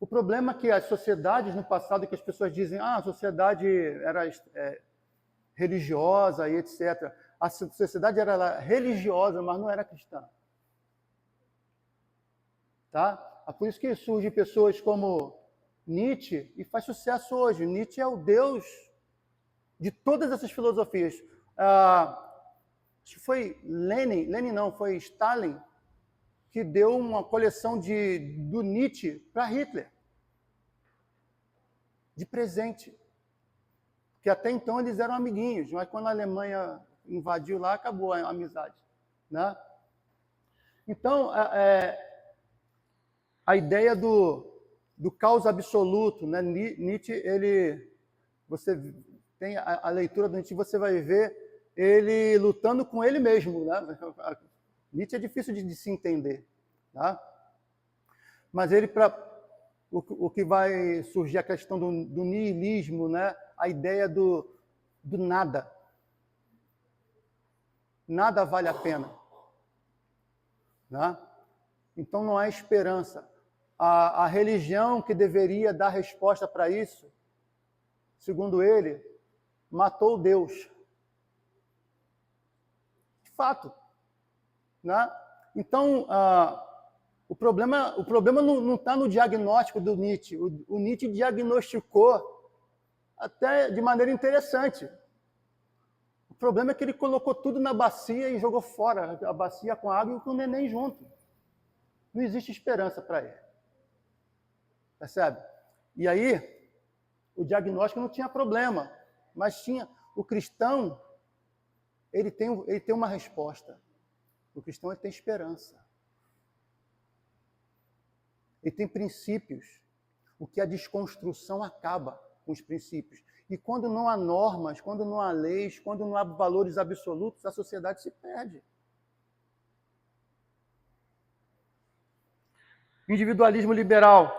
O problema é que as sociedades no passado, que as pessoas dizem, a sociedade era religiosa e etc. A sociedade era religiosa, mas não era cristã. Tá? Por isso que surgem pessoas como Nietzsche e faz sucesso hoje. Nietzsche é o deus de todas essas filosofias. Acho que foi foi Stalin que deu uma coleção do Nietzsche para Hitler, de presente. Porque até então eles eram amiguinhos, mas quando a Alemanha invadiu lá, acabou a amizade. Né? Então, a ideia do caos absoluto, né? Nietzsche, você tem a leitura do Nietzsche, você vai ver ele lutando com ele mesmo. Né? Nietzsche é difícil de se entender. Tá? Mas o que vai surgir a questão do niilismo, né? A ideia do nada. Nada vale a pena. Né? Então não há esperança. A religião que deveria dar resposta para isso, segundo ele, matou Deus. De fato. Né? Então, o problema não está no diagnóstico do Nietzsche. O Nietzsche diagnosticou até de maneira interessante. O problema é que ele colocou tudo na bacia e jogou fora a bacia com a água e com o neném junto. Não existe esperança para ele. Percebe? E aí, o diagnóstico não tinha problema, mas tinha o cristão, ele tem uma resposta. O cristão ele tem esperança. Ele tem princípios. O que a desconstrução acaba com os princípios. E quando não há normas, quando não há leis, quando não há valores absolutos, a sociedade se perde. Individualismo liberal.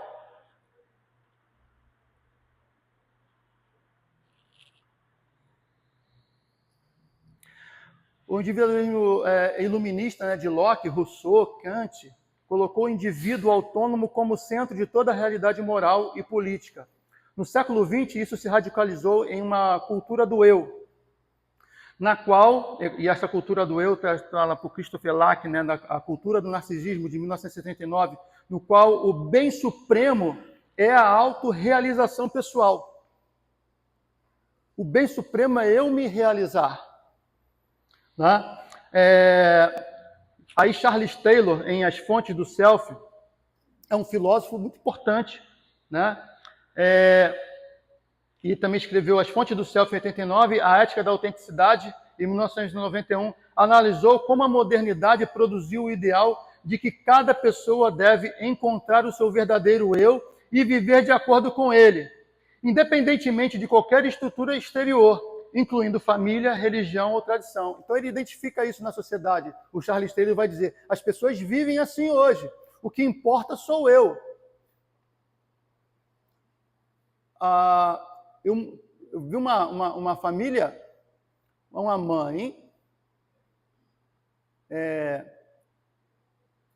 O individualismo iluminista, né, de Locke, Rousseau, Kant, colocou o indivíduo autônomo como centro de toda a realidade moral e política. No século XX, isso se radicalizou em uma cultura do eu, na qual, e essa cultura do eu está lá por Christopher Lack, né, a cultura do narcisismo de 1979, no qual o bem supremo é a autorrealização pessoal. O bem supremo é eu me realizar. Né? Aí Charles Taylor, em As Fontes do Self, é um filósofo muito importante, né? E também escreveu As Fontes do Self em 89, A Ética da Autenticidade, em 1991, analisou como a modernidade produziu o ideal de que cada pessoa deve encontrar o seu verdadeiro eu e viver de acordo com ele, independentemente de qualquer estrutura exterior, incluindo família, religião ou tradição. Então ele identifica isso na sociedade. O Charles Taylor vai dizer, as pessoas vivem assim hoje, o que importa sou eu. Eu vi uma família, uma mãe,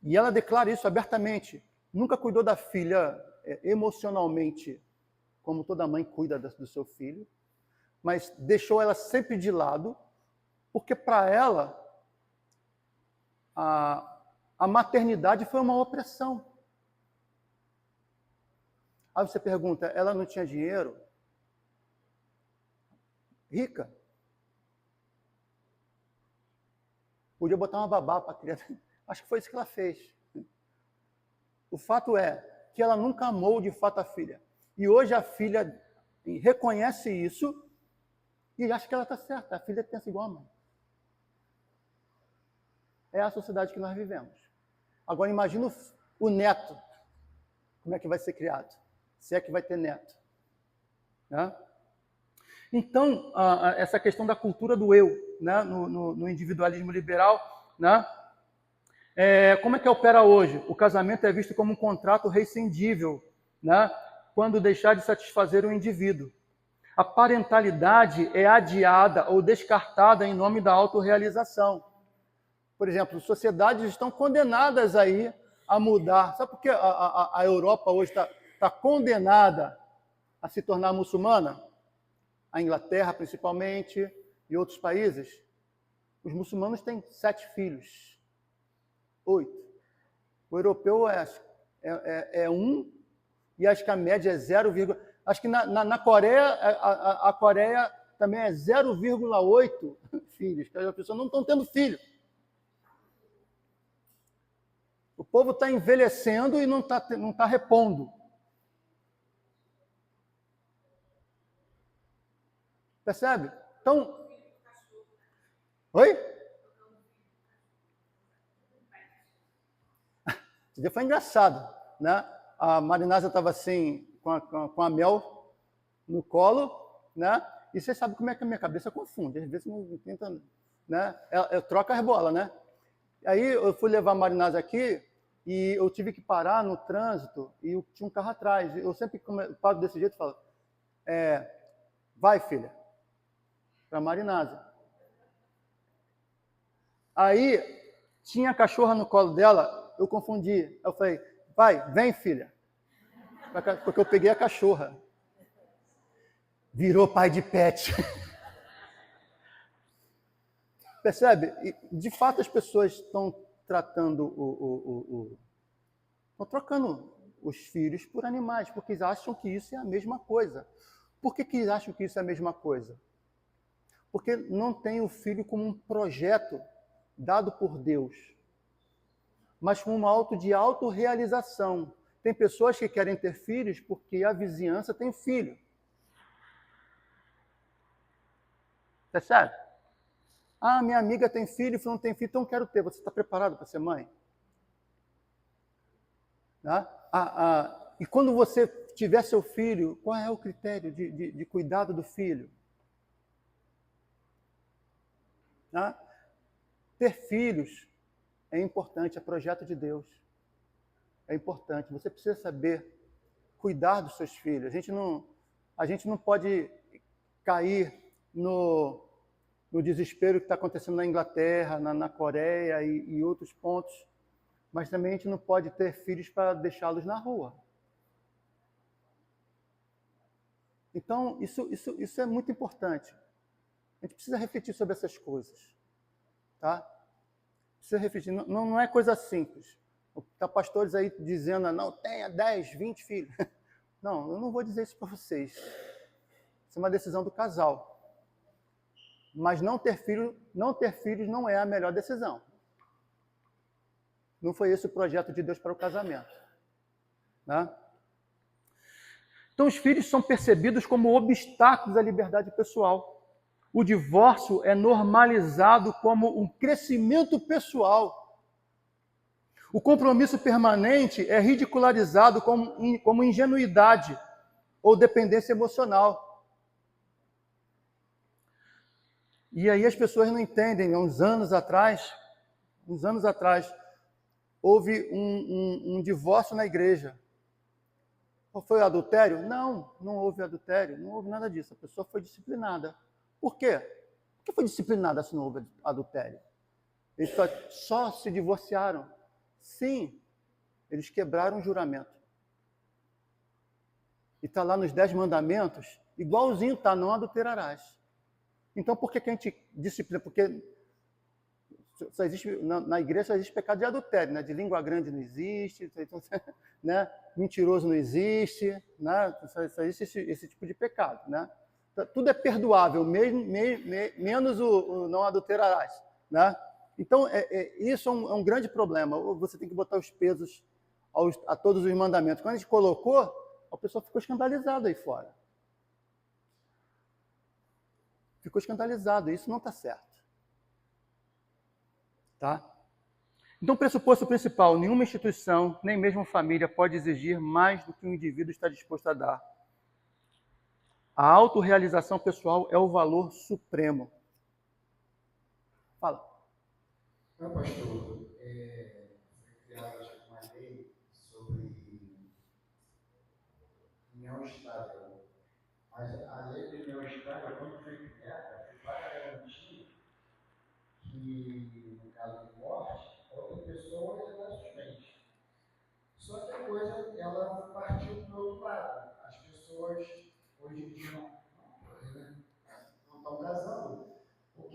e ela declara isso abertamente, nunca cuidou da filha emocionalmente, como toda mãe cuida do seu filho, mas deixou ela sempre de lado, porque para ela a maternidade foi uma opressão. Aí você pergunta, ela não tinha dinheiro? Rica? Podia botar uma babá para a criança. Acho que foi isso que ela fez. O fato é que ela nunca amou de fato a filha. E hoje a filha reconhece isso e acha que ela está certa. A filha pensa igual a mãe. É a sociedade que nós vivemos. Agora imagina o neto. Como é que vai ser criado? Se é que vai ter neto. Né? Então, essa questão da cultura do eu, né? no individualismo liberal, né? Como é que opera hoje? O casamento é visto como um contrato rescindível, né? Quando deixar de satisfazer o indivíduo. A parentalidade é adiada ou descartada em nome da autorrealização. Por exemplo, sociedades estão condenadas aí a mudar. Sabe por que a Europa hoje está condenada a se tornar muçulmana? A Inglaterra, principalmente, e outros países. Os muçulmanos têm 7 filhos, 8. O europeu é 1, e acho que a média é 0, acho que na Coreia, a Coreia também é 0,8 filhos, que as pessoas não estão tendo filho. O povo está envelhecendo e não tá repondo. Percebe? Então... Oi? Esse dia foi engraçado, né? A Marinásia estava assim, com a Mel no colo, né? E você sabe como é que a minha cabeça confunde. Às vezes não tenta, né? Eu troco as bolas, né? Aí eu fui levar a Marinásia aqui e eu tive que parar no trânsito e tinha um carro atrás. Eu sempre paro desse jeito e falo, vai, filha, para a Marinásia. Aí tinha a cachorra no colo dela, eu confundi. Eu falei, vai, vem, filha. Porque eu peguei a cachorra. Virou pai de pet. Percebe? E, de fato, as pessoas estão tratando estão trocando os filhos por animais, porque eles acham que isso é a mesma coisa. Por que eles acham que isso é a mesma coisa? Porque não tem o filho como um projeto dado por Deus, mas com um auto de autorrealização. Tem pessoas que querem ter filhos porque a vizinhança tem filho. Percebe? Ah, minha amiga tem filho, não tem filho, então eu quero ter. Você está preparado para ser mãe? Tá? E quando você tiver seu filho, qual é o critério de cuidado do filho? Tá? Ter filhos é importante, é projeto de Deus. É importante. Você precisa saber cuidar dos seus filhos. A gente não pode cair no desespero que está acontecendo na Inglaterra, na Coreia e outros pontos, mas também a gente não pode ter filhos para deixá-los na rua. Então, isso é muito importante. A gente precisa refletir sobre essas coisas. Tá? Precisa refletir. Não é coisa simples. Tá pastores aí dizendo, não, tenha 10, 20 filhos. Não, eu não vou dizer isso para vocês. Isso é uma decisão do casal. Mas não ter filhos não é a melhor decisão. Não foi esse o projeto de Deus para o casamento. Né? Então, os filhos são percebidos como obstáculos à liberdade pessoal. O divórcio é normalizado como um crescimento pessoal. O compromisso permanente é ridicularizado como ingenuidade ou dependência emocional. E aí as pessoas não entendem. Há uns anos atrás, houve um divórcio na igreja. Foi adultério? Não houve adultério, não houve nada disso. A pessoa foi disciplinada. Por quê? Por que foi disciplinada se não houve adultério? Eles só se divorciaram. Sim, eles quebraram o juramento. E está lá nos 10 mandamentos, igualzinho está, não adulterarás. Então, por que a gente disciplina? Porque só existe, na igreja só existe pecado de adultério, né? De língua grande não existe, né? Mentiroso não existe, né? Só existe esse tipo de pecado, né? Tudo é perdoável, menos o não adulterarás, né? Então, isso é um grande problema. Você tem que botar os pesos a todos os mandamentos. Quando a gente colocou, a pessoa ficou escandalizada aí fora. Ficou escandalizada, isso não está certo. Tá? Então, pressuposto principal, nenhuma instituição, nem mesmo família, pode exigir mais do que o indivíduo está disposto a dar. A autorrealização pessoal é o valor supremo. Fala. Não, pastor, foi criada uma lei sobre união estável. Mas a lei de união estável, quando foi criada, foi para garantir que, no caso do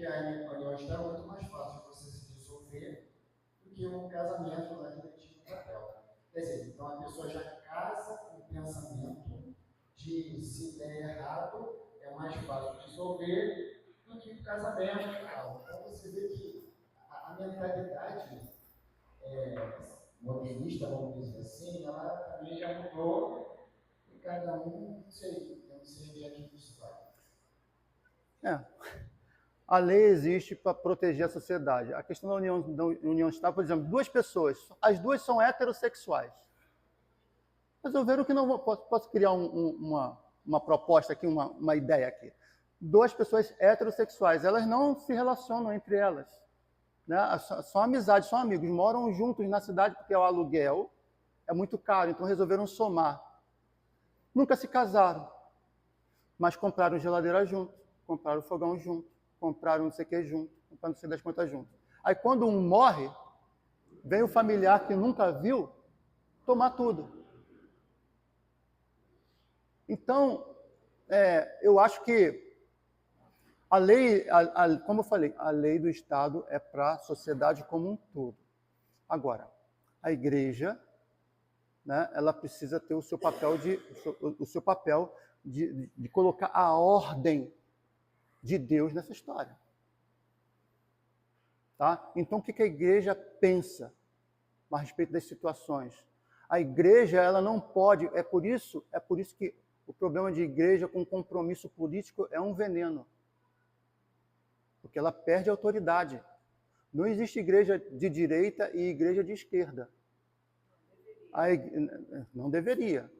Porque a união estável é muito mais fácil de você se dissolver do que um casamento lá direitinho no papel. Quer dizer, então a pessoa já casa com o pensamento de se der errado, é mais fácil dissolver do que o casamento e tal. Então você vê que a mentalidade modernista, vamos dizer assim, ela também já mudou e cada um, não sei, eu não sei onde é que isso vai. A lei existe para proteger a sociedade. A questão da união estável, por exemplo, duas pessoas, as duas são heterossexuais. Resolveram que não vou, posso criar uma proposta aqui, uma ideia aqui. Duas pessoas heterossexuais, elas não se relacionam entre elas. Né? São amizades, são amigos, moram juntos na cidade porque o aluguel é muito caro, então resolveram somar. Nunca se casaram, mas compraram geladeira junto, compraram fogão junto, compraram não sei o que junto, compraram não sei das quantas junto. Aí quando um morre, vem o familiar que nunca viu tomar tudo. Então, eu acho que a lei, como eu falei, a lei do Estado é para a sociedade como um todo. Agora, a igreja, né, ela precisa ter o seu papel de colocar a ordem de Deus nessa história. Tá? Então, o que a igreja pensa a respeito das situações? A igreja, ela não pode, é por isso que o problema de igreja com compromisso político é um veneno. Porque ela perde a autoridade. Não existe igreja de direita e igreja de esquerda. Não deveria.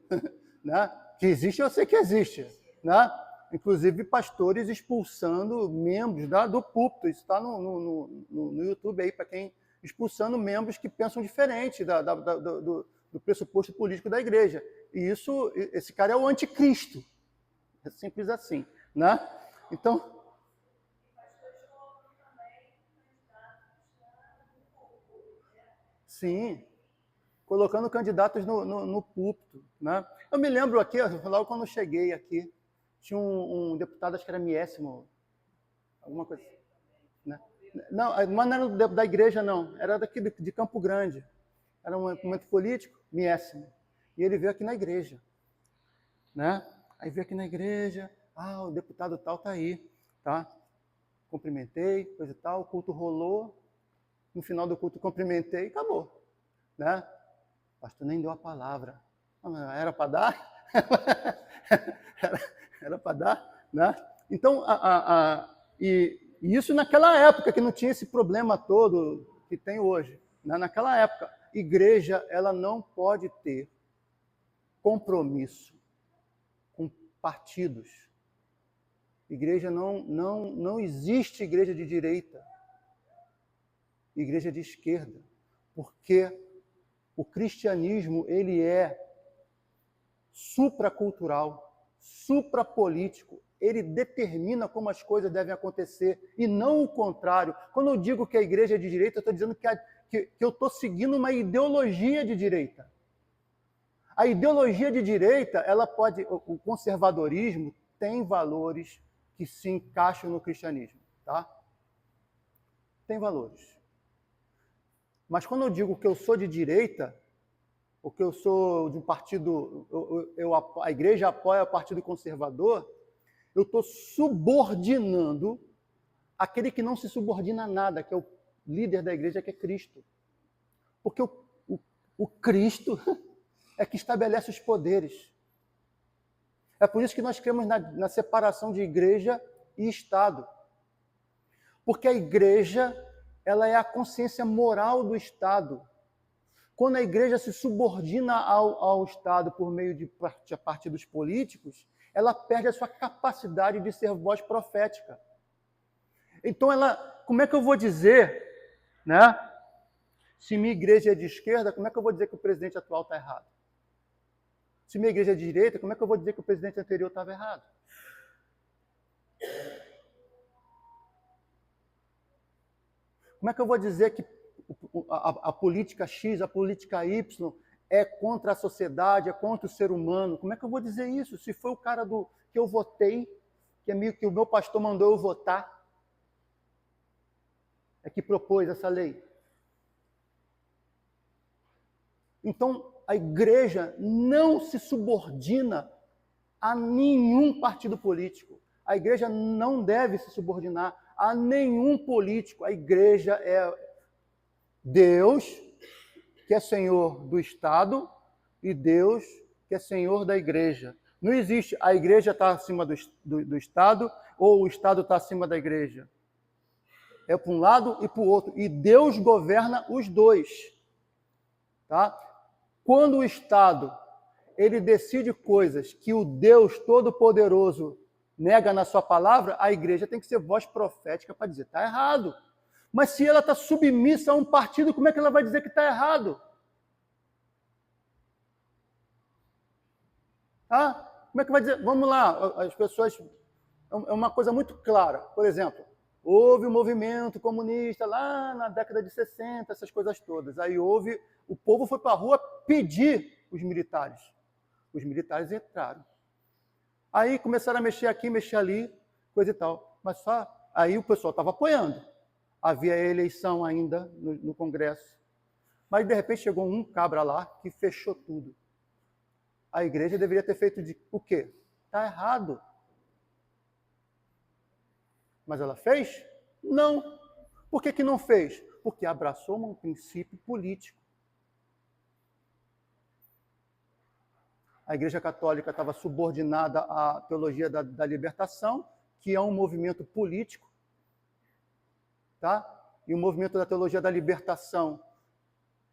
Né? Que existe, eu sei que existe. Né? Inclusive pastores expulsando membros do púlpito. Isso está no YouTube aí, para quem expulsando membros que pensam diferente do pressuposto político da igreja. E esse cara é o anticristo. É simples assim. Né? Então, sim, colocando candidatos no púlpito. Né? Eu me lembro aqui, logo quando eu cheguei aqui, tinha um deputado, acho que era Miésimo, alguma coisa. Né? Não, mas não era da igreja, não. Era daqui de Campo Grande. Era um movimento político, Miésimo. E ele veio aqui na igreja. Né? Aí veio aqui na igreja, o deputado tal está aí. Tá? Cumprimentei, coisa e tal, o culto rolou. No final do culto, cumprimentei e acabou. Né? O pastor nem deu a palavra. Era para dar? Era para dar? Né? Então, e isso naquela época, que não tinha esse problema todo que tem hoje. Né? Naquela época, igreja ela não pode ter compromisso com partidos. Igreja não existe igreja de direita. Igreja de esquerda, porque o cristianismo ele é supracultural, suprapolítico, ele determina como as coisas devem acontecer e não o contrário. Quando eu digo que a igreja é de direita, eu estou dizendo que eu estou seguindo uma ideologia de direita. A ideologia de direita, o conservadorismo tem valores que se encaixam no cristianismo, tá? Tem valores. Mas quando eu digo que eu sou de direita, ou que eu sou de um partido, a igreja apoia o partido conservador, eu estou subordinando aquele que não se subordina a nada, que é o líder da igreja, que é Cristo. Porque o Cristo é que estabelece os poderes. É por isso que nós cremos na separação de igreja e Estado. Porque a igreja ela é a consciência moral do Estado. Quando a igreja se subordina ao Estado por meio de partidos políticos, ela perde a sua capacidade de ser voz profética. Então, como é que eu vou dizer, né? Se minha igreja é de esquerda, como é que eu vou dizer que o presidente atual está errado? Se minha igreja é de direita, como é que eu vou dizer que o presidente anterior estava errado? Como é que eu vou dizer que a política X, a política Y é contra a sociedade, é contra o ser humano? Como é que eu vou dizer isso? Se foi o cara que eu votei, que o meu pastor mandou eu votar, é que propôs essa lei. Então, a igreja não se subordina a nenhum partido político. A igreja não deve se subordinar a nenhum político. A igreja é Deus, que é Senhor do Estado, e Deus, que é Senhor da igreja. Não existe a igreja está acima do Estado ou o Estado está acima da igreja. É para um lado e para o outro. E Deus governa os dois. Tá? Quando o Estado ele decide coisas que o Deus Todo-Poderoso nega na sua palavra, a igreja tem que ser voz profética para dizer, está errado. Mas se ela está submissa a um partido, como é que ela vai dizer que está errado? Ah, como é que vai dizer? Vamos lá, as pessoas... É uma coisa muito clara. Por exemplo, houve um movimento comunista lá na década de 60, essas coisas todas. Aí o povo foi para a rua pedir os militares. Os militares entraram. Aí começaram a mexer aqui, mexer ali, coisa e tal. Mas só aí o pessoal estava apoiando. Havia eleição ainda no Congresso. Mas de repente chegou um cabra lá que fechou tudo. A igreja deveria ter feito o quê? Está errado. Mas ela fez? Não. Por que não fez? Porque abraçou um princípio político. A Igreja Católica estava subordinada à teologia da libertação, que é um movimento político. Tá? E o movimento da teologia da libertação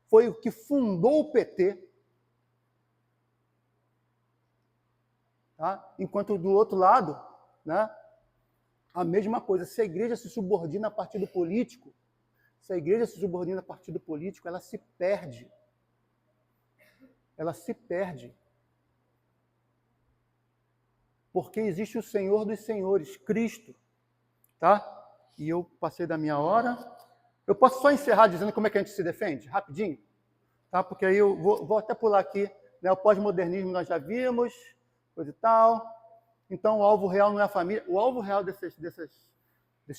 foi o que fundou o PT. Tá? Enquanto do outro lado, né, a mesma coisa. Se a igreja se subordina a partido político, ela se perde. Ela se perde. Porque existe o Senhor dos Senhores, Cristo. Tá? E eu passei da minha hora. Eu posso só encerrar dizendo como é que a gente se defende? Rapidinho. Tá? Porque aí eu vou até pular aqui. Né? O pós-modernismo nós já vimos, coisa e tal. Então o alvo real não é a família. O alvo real desses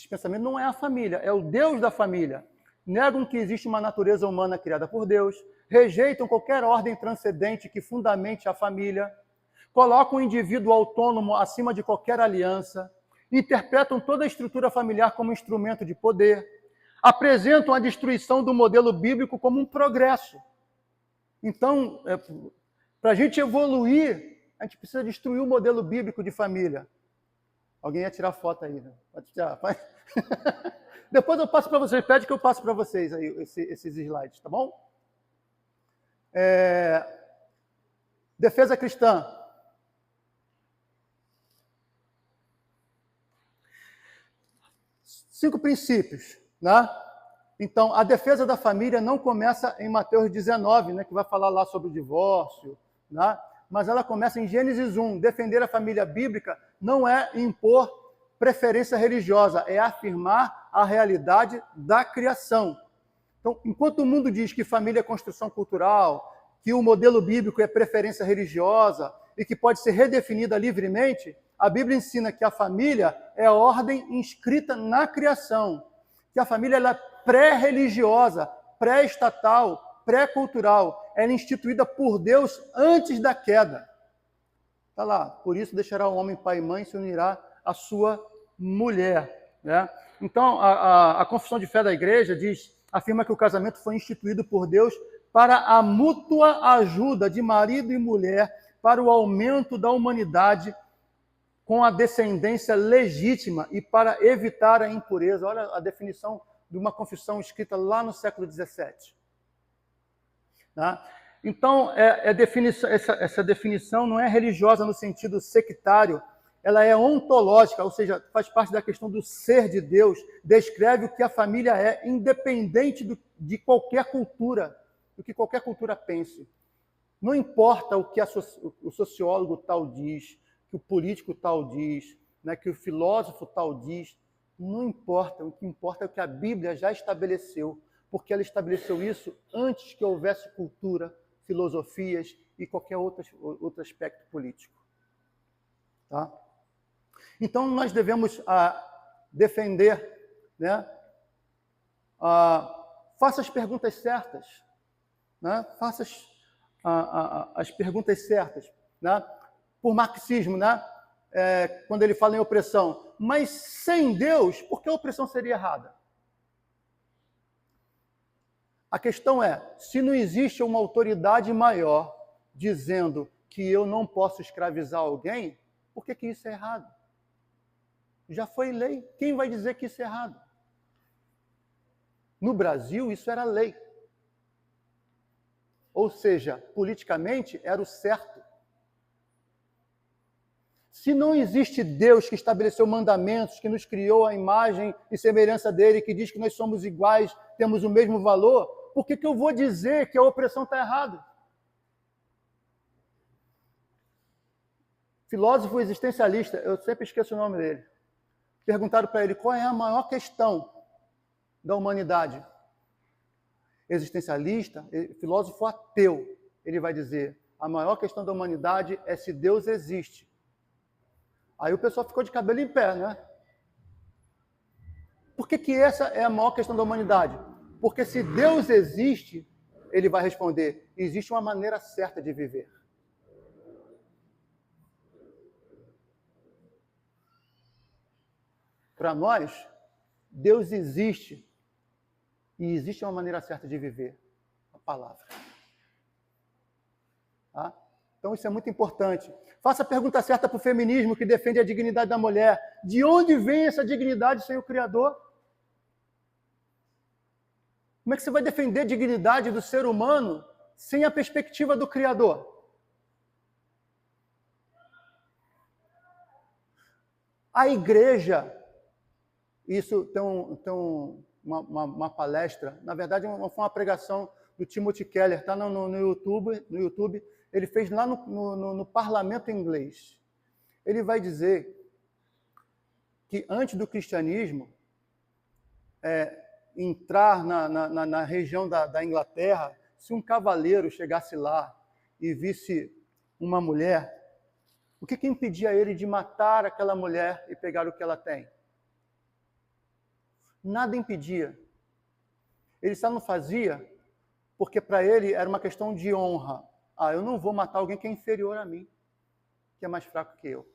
pensamentos não é a família, é o Deus da família. Negam que existe uma natureza humana criada por Deus, rejeitam qualquer ordem transcendente que fundamente a família, colocam o indivíduo autônomo acima de qualquer aliança, interpretam toda a estrutura familiar como instrumento de poder, apresentam a destruição do modelo bíblico como um progresso. Então, para a gente evoluir, a gente precisa destruir o modelo bíblico de família. Alguém ia tirar foto aí, né? Pode tirar. Depois eu passo para vocês, pede que eu passe para vocês aí esses slides, tá bom? Defesa cristã. Cinco princípios, né? Então, a defesa da família não começa em Mateus 19, né, que vai falar lá sobre o divórcio, né? Mas ela começa em Gênesis 1. Defender a família bíblica não é impor preferência religiosa, é afirmar a realidade da criação. Então, enquanto o mundo diz que família é construção cultural, que o modelo bíblico é preferência religiosa e que pode ser redefinida livremente, a Bíblia ensina que a família é a ordem inscrita na criação, que a família ela é pré-religiosa, pré-estatal, pré-cultural. Ela é instituída por Deus antes da queda. Está lá, por isso deixará o homem pai e mãe e se unirá à sua mulher. Né? Então, a confissão de fé da igreja afirma que o casamento foi instituído por Deus para a mútua ajuda de marido e mulher para o aumento da humanidade com a descendência legítima e para evitar a impureza. Olha a definição de uma confissão escrita lá no século XVII. Tá? Então, essa definição não é religiosa no sentido sectário, ela é ontológica, ou seja, faz parte da questão do ser de Deus, descreve o que a família é, independente de qualquer cultura, do que qualquer cultura pense. Não importa o que o sociólogo tal diz, que o político tal diz, né, que o filósofo tal diz, não importa, o que importa é o que a Bíblia já estabeleceu, porque ela estabeleceu isso antes que houvesse cultura, filosofias e qualquer outro aspecto político. Tá? Então, nós devemos defender, né, Faça as perguntas certas, né? Faça as perguntas certas, né? Por marxismo, né? Quando ele fala em opressão. Mas sem Deus, por que a opressão seria errada? A questão é, se não existe uma autoridade maior dizendo que eu não posso escravizar alguém, por que isso é errado? Já foi lei. Quem vai dizer que isso é errado? No Brasil, isso era lei. Ou seja, politicamente, era o certo. Se não existe Deus que estabeleceu mandamentos, que nos criou a imagem e semelhança dele, que diz que nós somos iguais, temos o mesmo valor, por que eu vou dizer que a opressão está errada? Filósofo existencialista, eu sempre esqueço o nome dele. Perguntaram para ele qual é a maior questão da humanidade. Existencialista, filósofo ateu, ele vai dizer, a maior questão da humanidade é se Deus existe. Aí o pessoal ficou de cabelo em pé, né? Por que essa é a maior questão da humanidade? Porque se Deus existe, ele vai responder, existe uma maneira certa de viver. Para nós, Deus existe e existe uma maneira certa de viver, a palavra. Tá? Então isso é muito importante. Faça a pergunta certa para o feminismo que defende a dignidade da mulher. De onde vem essa dignidade sem o Criador? Como é que você vai defender a dignidade do ser humano sem a perspectiva do Criador? A igreja, isso tem uma palestra, na verdade foi uma pregação do Timothy Keller, está no YouTube, ele fez lá no parlamento inglês. Ele vai dizer que antes do cristianismo entrar na região da Inglaterra, se um cavaleiro chegasse lá e visse uma mulher, o que impedia ele de matar aquela mulher e pegar o que ela tem? Nada impedia. Ele só não fazia porque para ele era uma questão de honra. Eu não vou matar alguém que é inferior a mim, que é mais fraco que eu.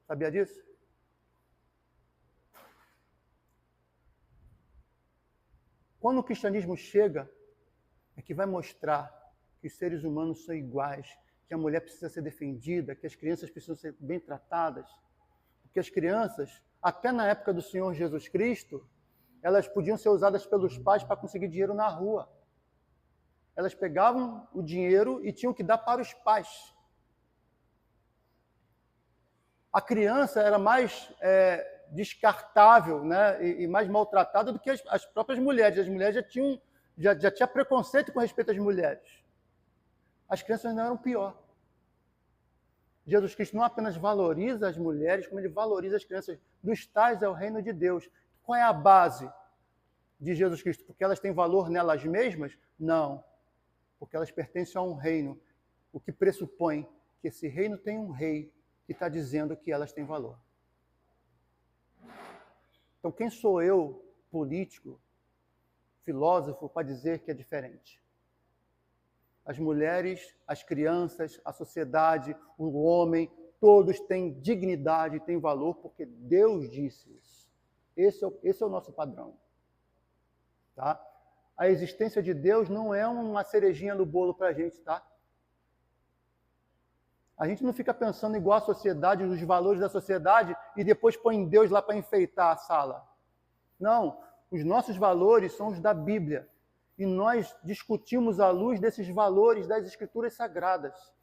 Sabia disso? Quando o cristianismo chega, é que vai mostrar que os seres humanos são iguais, que a mulher precisa ser defendida, que as crianças precisam ser bem tratadas. Porque as crianças, até na época do Senhor Jesus Cristo, elas podiam ser usadas pelos pais para conseguir dinheiro na rua. Elas pegavam o dinheiro e tinham que dar para os pais. A criança era mais descartável, né, e mais maltratada do que as próprias mulheres. As mulheres já tinham preconceito com respeito às mulheres. As crianças não eram pior. Jesus Cristo não apenas valoriza as mulheres, como ele valoriza as crianças. Dos tais é o reino de Deus. Qual é a base de Jesus Cristo? Porque elas têm valor nelas mesmas? Não. Porque elas pertencem a um reino, o que pressupõe que esse reino tem um rei que está dizendo que elas têm valor. Então, quem sou eu, político, filósofo, para dizer que é diferente? As mulheres, as crianças, a sociedade, o homem, todos têm dignidade, têm valor, porque Deus disse isso. Esse é o nosso padrão. Tá? A existência de Deus não é uma cerejinha no bolo para a gente, tá? A gente não fica pensando igual a sociedade, nos valores da sociedade, e depois põe Deus lá para enfeitar a sala. Não, os nossos valores são os da Bíblia. E nós discutimos à luz desses valores das Escrituras Sagradas.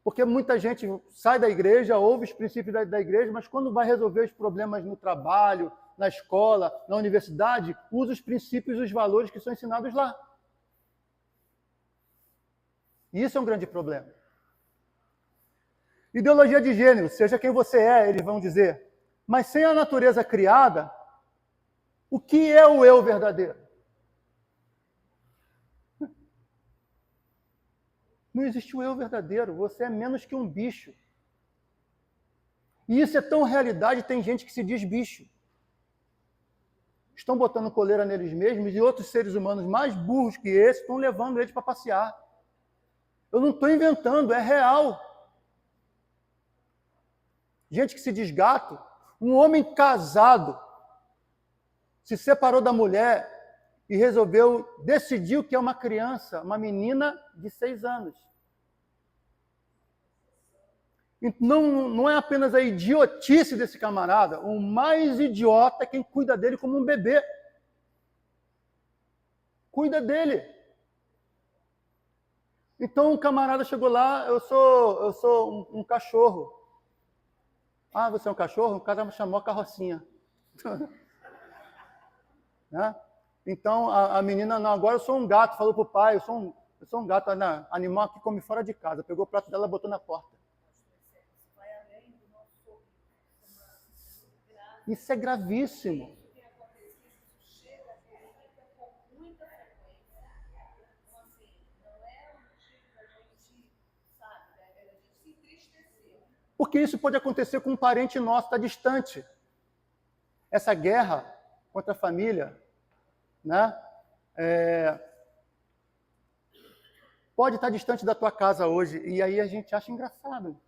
Porque muita gente sai da igreja, ouve os princípios da igreja, mas quando vai resolver os problemas no trabalho, na escola, na universidade, usa os princípios e os valores que são ensinados lá. E isso é um grande problema. Ideologia de gênero, seja quem você é, eles vão dizer. Mas sem a natureza criada, o que é o eu verdadeiro? Não existe o eu verdadeiro, você é menos que um bicho. E isso é tão realidade, tem gente que se diz bicho. estão botando coleira neles mesmos e outros seres humanos mais burros que esse estão levando eles para passear. Eu não estou inventando, é real. Gente que se diz gato, um homem casado se separou da mulher e decidiu que é uma criança, uma menina de 6 anos. Não é apenas a idiotice desse camarada, o mais idiota é quem cuida dele como um bebê. Cuida dele. Então o camarada chegou lá, eu sou um cachorro. Ah, você é um cachorro? O cara me chamou a carrocinha. Né? Então a menina, não, agora eu sou um gato, falou pro pai, eu sou um gato, animal que come fora de casa. Pegou o prato dela e botou na porta. Isso é gravíssimo. Porque isso pode acontecer com um parente nosso, está distante. Essa guerra contra a família, né? Pode estar distante da tua casa hoje, e aí a gente acha engraçado.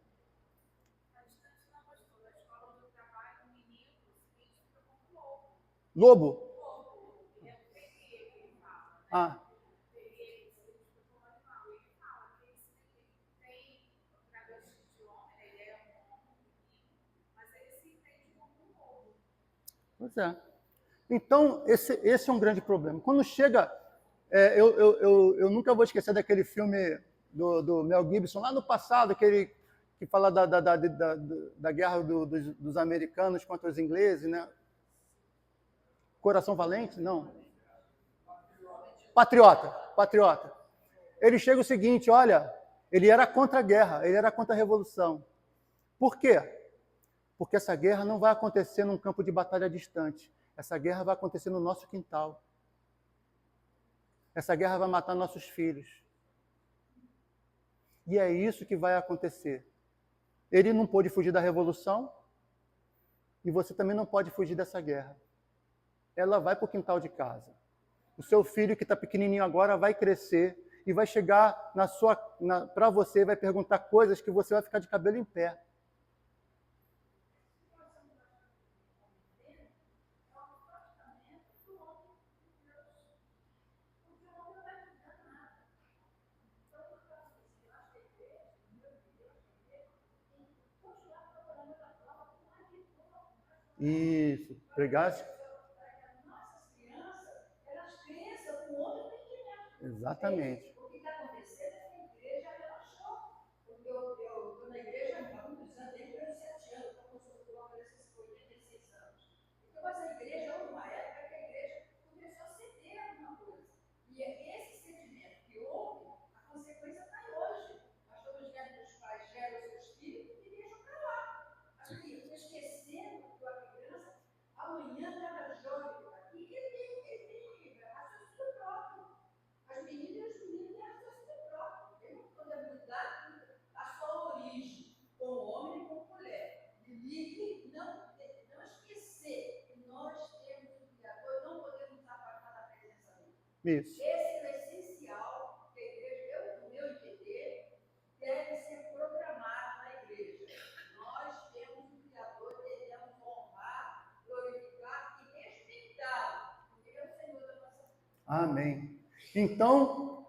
Lobo? Ah. Pois é. Então, esse é um grande problema. Quando chega... eu nunca vou esquecer daquele filme do Mel Gibson, lá no passado, aquele que fala da guerra dos americanos contra os ingleses, né? Coração Valente? Não. Patriota. Ele chega o seguinte, olha, ele era contra a guerra, ele era contra a revolução. Por quê? Porque essa guerra não vai acontecer num campo de batalha distante. Essa guerra vai acontecer no nosso quintal. Essa guerra vai matar nossos filhos. E é isso que vai acontecer. Ele não pôde fugir da revolução e você também não pode fugir dessa guerra. Ela vai para o quintal de casa. O seu filho que está pequenininho agora vai crescer e vai chegar para você e vai perguntar coisas que você vai ficar de cabelo em pé. Isso, pregasse. Exatamente. O que está acontecendo é que a igreja relaxou. Porque eu estou na igreja há muitos anos, desde os 7 anos, então eu estou com 86 anos. Então, mas a igreja, houve uma época que a igreja começou a ceder alguma coisa. E esse cedimento que houve, a consequência está aí hoje. Nós estamos vendo que os pais geram os seus filhos e deixam para lá. Assim, esquecendo que a criança, amanhã cada jovem que está aqui, ele tem raciocínio próprio. As meninas e os meninos têm raciocínio próprio. Tem uma contabilidade, a sua origem, como homem e como mulher. E não esquecer que nós temos um Criador, não podemos nos afastar da presença dele. Isso. Esse é o essencial que a igreja, no meu entender, deve ser programado na igreja. Nós temos um Criador, devemos honrar, glorificar e respeitar, porque ele é o Senhor da nossa vida. Amém. Então,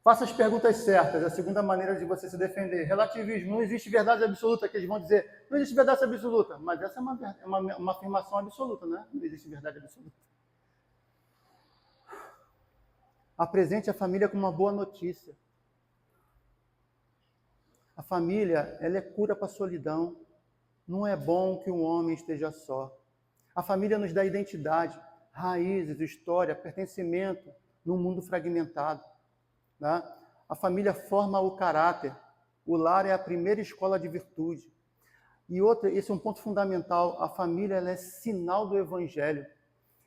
faça as perguntas certas, a segunda maneira de você se defender. Relativismo, não existe verdade absoluta, que eles vão dizer, não existe verdade absoluta, mas essa é uma afirmação absoluta, né? Não existe verdade absoluta. Apresente a família como uma boa notícia. A família, ela é cura para a solidão. Não é bom que um homem esteja só. A família nos dá identidade, raízes, história, pertencimento num mundo fragmentado. Né? A família forma o caráter. O lar é a primeira escola de virtude. E outra, esse é um ponto fundamental, a família ela é sinal do Evangelho.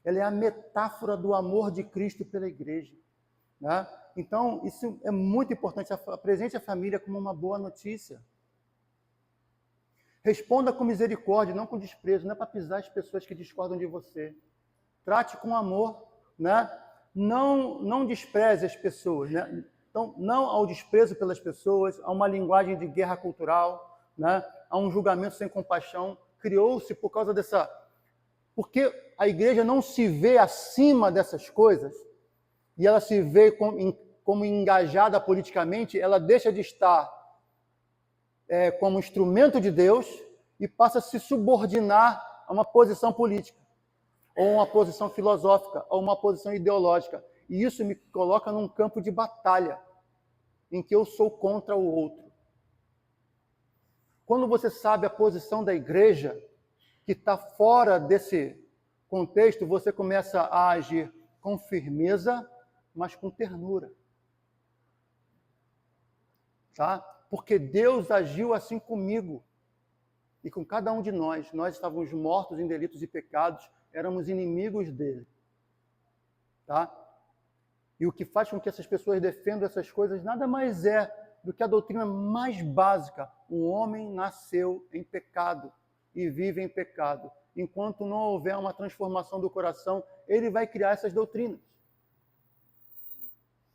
Ela é a metáfora do amor de Cristo pela igreja. Né? Então, isso é muito importante. Apresente a família como uma boa notícia. Responda com misericórdia, não com desprezo. Não é para pisar as pessoas que discordam de você. trate com amor, né? Não despreze as pessoas, né? Então, não ao desprezo pelas pessoas, a uma linguagem de guerra cultural, né? A um julgamento sem compaixão. Criou-se por causa dessa... Porque a igreja não se vê acima dessas coisas, e ela se vê como engajada politicamente, ela deixa de estar como instrumento de Deus e passa a se subordinar a uma posição política, ou uma posição filosófica, ou uma posição ideológica. E isso me coloca num campo de batalha, em que eu sou contra o outro. Quando você sabe a posição da igreja, que está fora desse contexto, você começa a agir com firmeza, mas com ternura. Tá? Porque Deus agiu assim comigo e com cada um de nós. Nós estávamos mortos em delitos e pecados, éramos inimigos dele. Tá? E o que faz com que essas pessoas defendam essas coisas nada mais é do que a doutrina mais básica. O homem nasceu em pecado e vive em pecado. Enquanto não houver uma transformação do coração, ele vai criar essas doutrinas.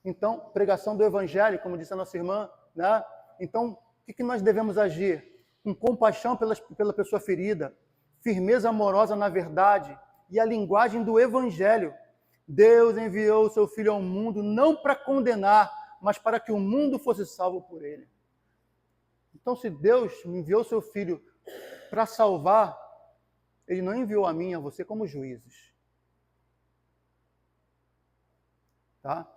Então, pregação do evangelho, como disse a nossa irmã, né? Então, o que nós devemos agir? Com compaixão pela pessoa ferida, firmeza amorosa na verdade e a linguagem do evangelho. Deus enviou o seu Filho ao mundo não para condenar, mas para que o mundo fosse salvo por ele. Então, se Deus enviou o seu Filho para salvar, ele não enviou a mim e a você como juízes. Tá?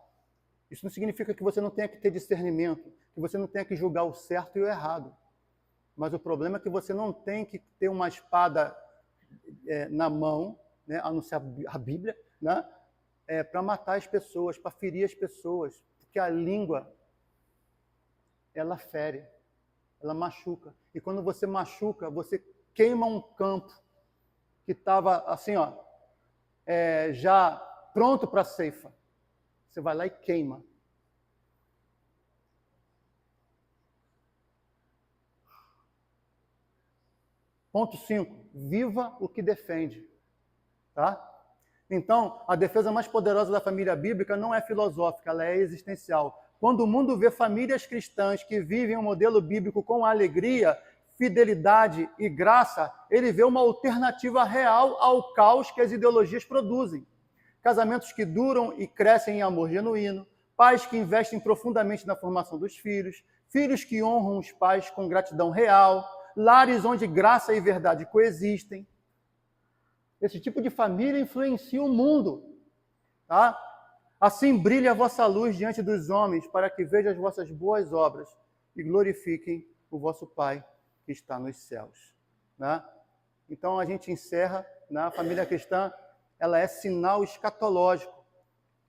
Isso não significa que você não tenha que ter discernimento, que você não tenha que julgar o certo e o errado. Mas o problema é que você não tem que ter uma espada na mão, né, a não ser a Bíblia, né, para matar as pessoas, para ferir as pessoas. Porque a língua, ela fere, ela machuca. E quando você machuca, você queima um campo que estava assim, ó, já pronto para a ceifa. Você vai lá e queima. Ponto 5. Viva o que defende. Tá? Então, a defesa mais poderosa da família bíblica não é filosófica, ela é existencial. Quando o mundo vê famílias cristãs que vivem um modelo bíblico com alegria, fidelidade e graça, ele vê uma alternativa real ao caos que as ideologias produzem. Casamentos que duram e crescem em amor genuíno, pais que investem profundamente na formação dos filhos, filhos que honram os pais com gratidão real, lares onde graça e verdade coexistem. Esse tipo de família influencia o mundo. Tá? Assim brilhe a vossa luz diante dos homens, para que vejam as vossas boas obras e glorifiquem o vosso Pai que está nos céus. Né? Então a gente encerra, né? A família cristã, ela é sinal escatológico,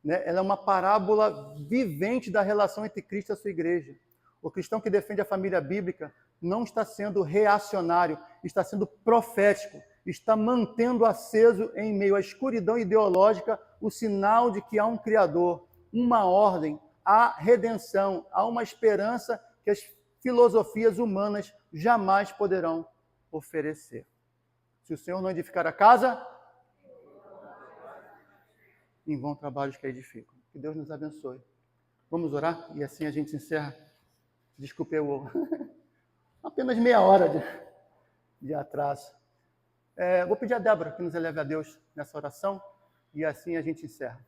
né? Ela é uma parábola vivente da relação entre Cristo e a sua igreja. O cristão que defende a família bíblica não está sendo reacionário, está sendo profético, está mantendo aceso em meio à escuridão ideológica o sinal de que há um Criador, uma ordem, há redenção, há uma esperança que as filosofias humanas jamais poderão oferecer. Se o Senhor não edificar a casa, em vão trabalhos que a edificam. Que Deus nos abençoe. Vamos orar e assim a gente encerra. Desculpe eu apenas meia hora de atraso. Vou pedir a Débora que nos eleve a Deus nessa oração e assim a gente encerra.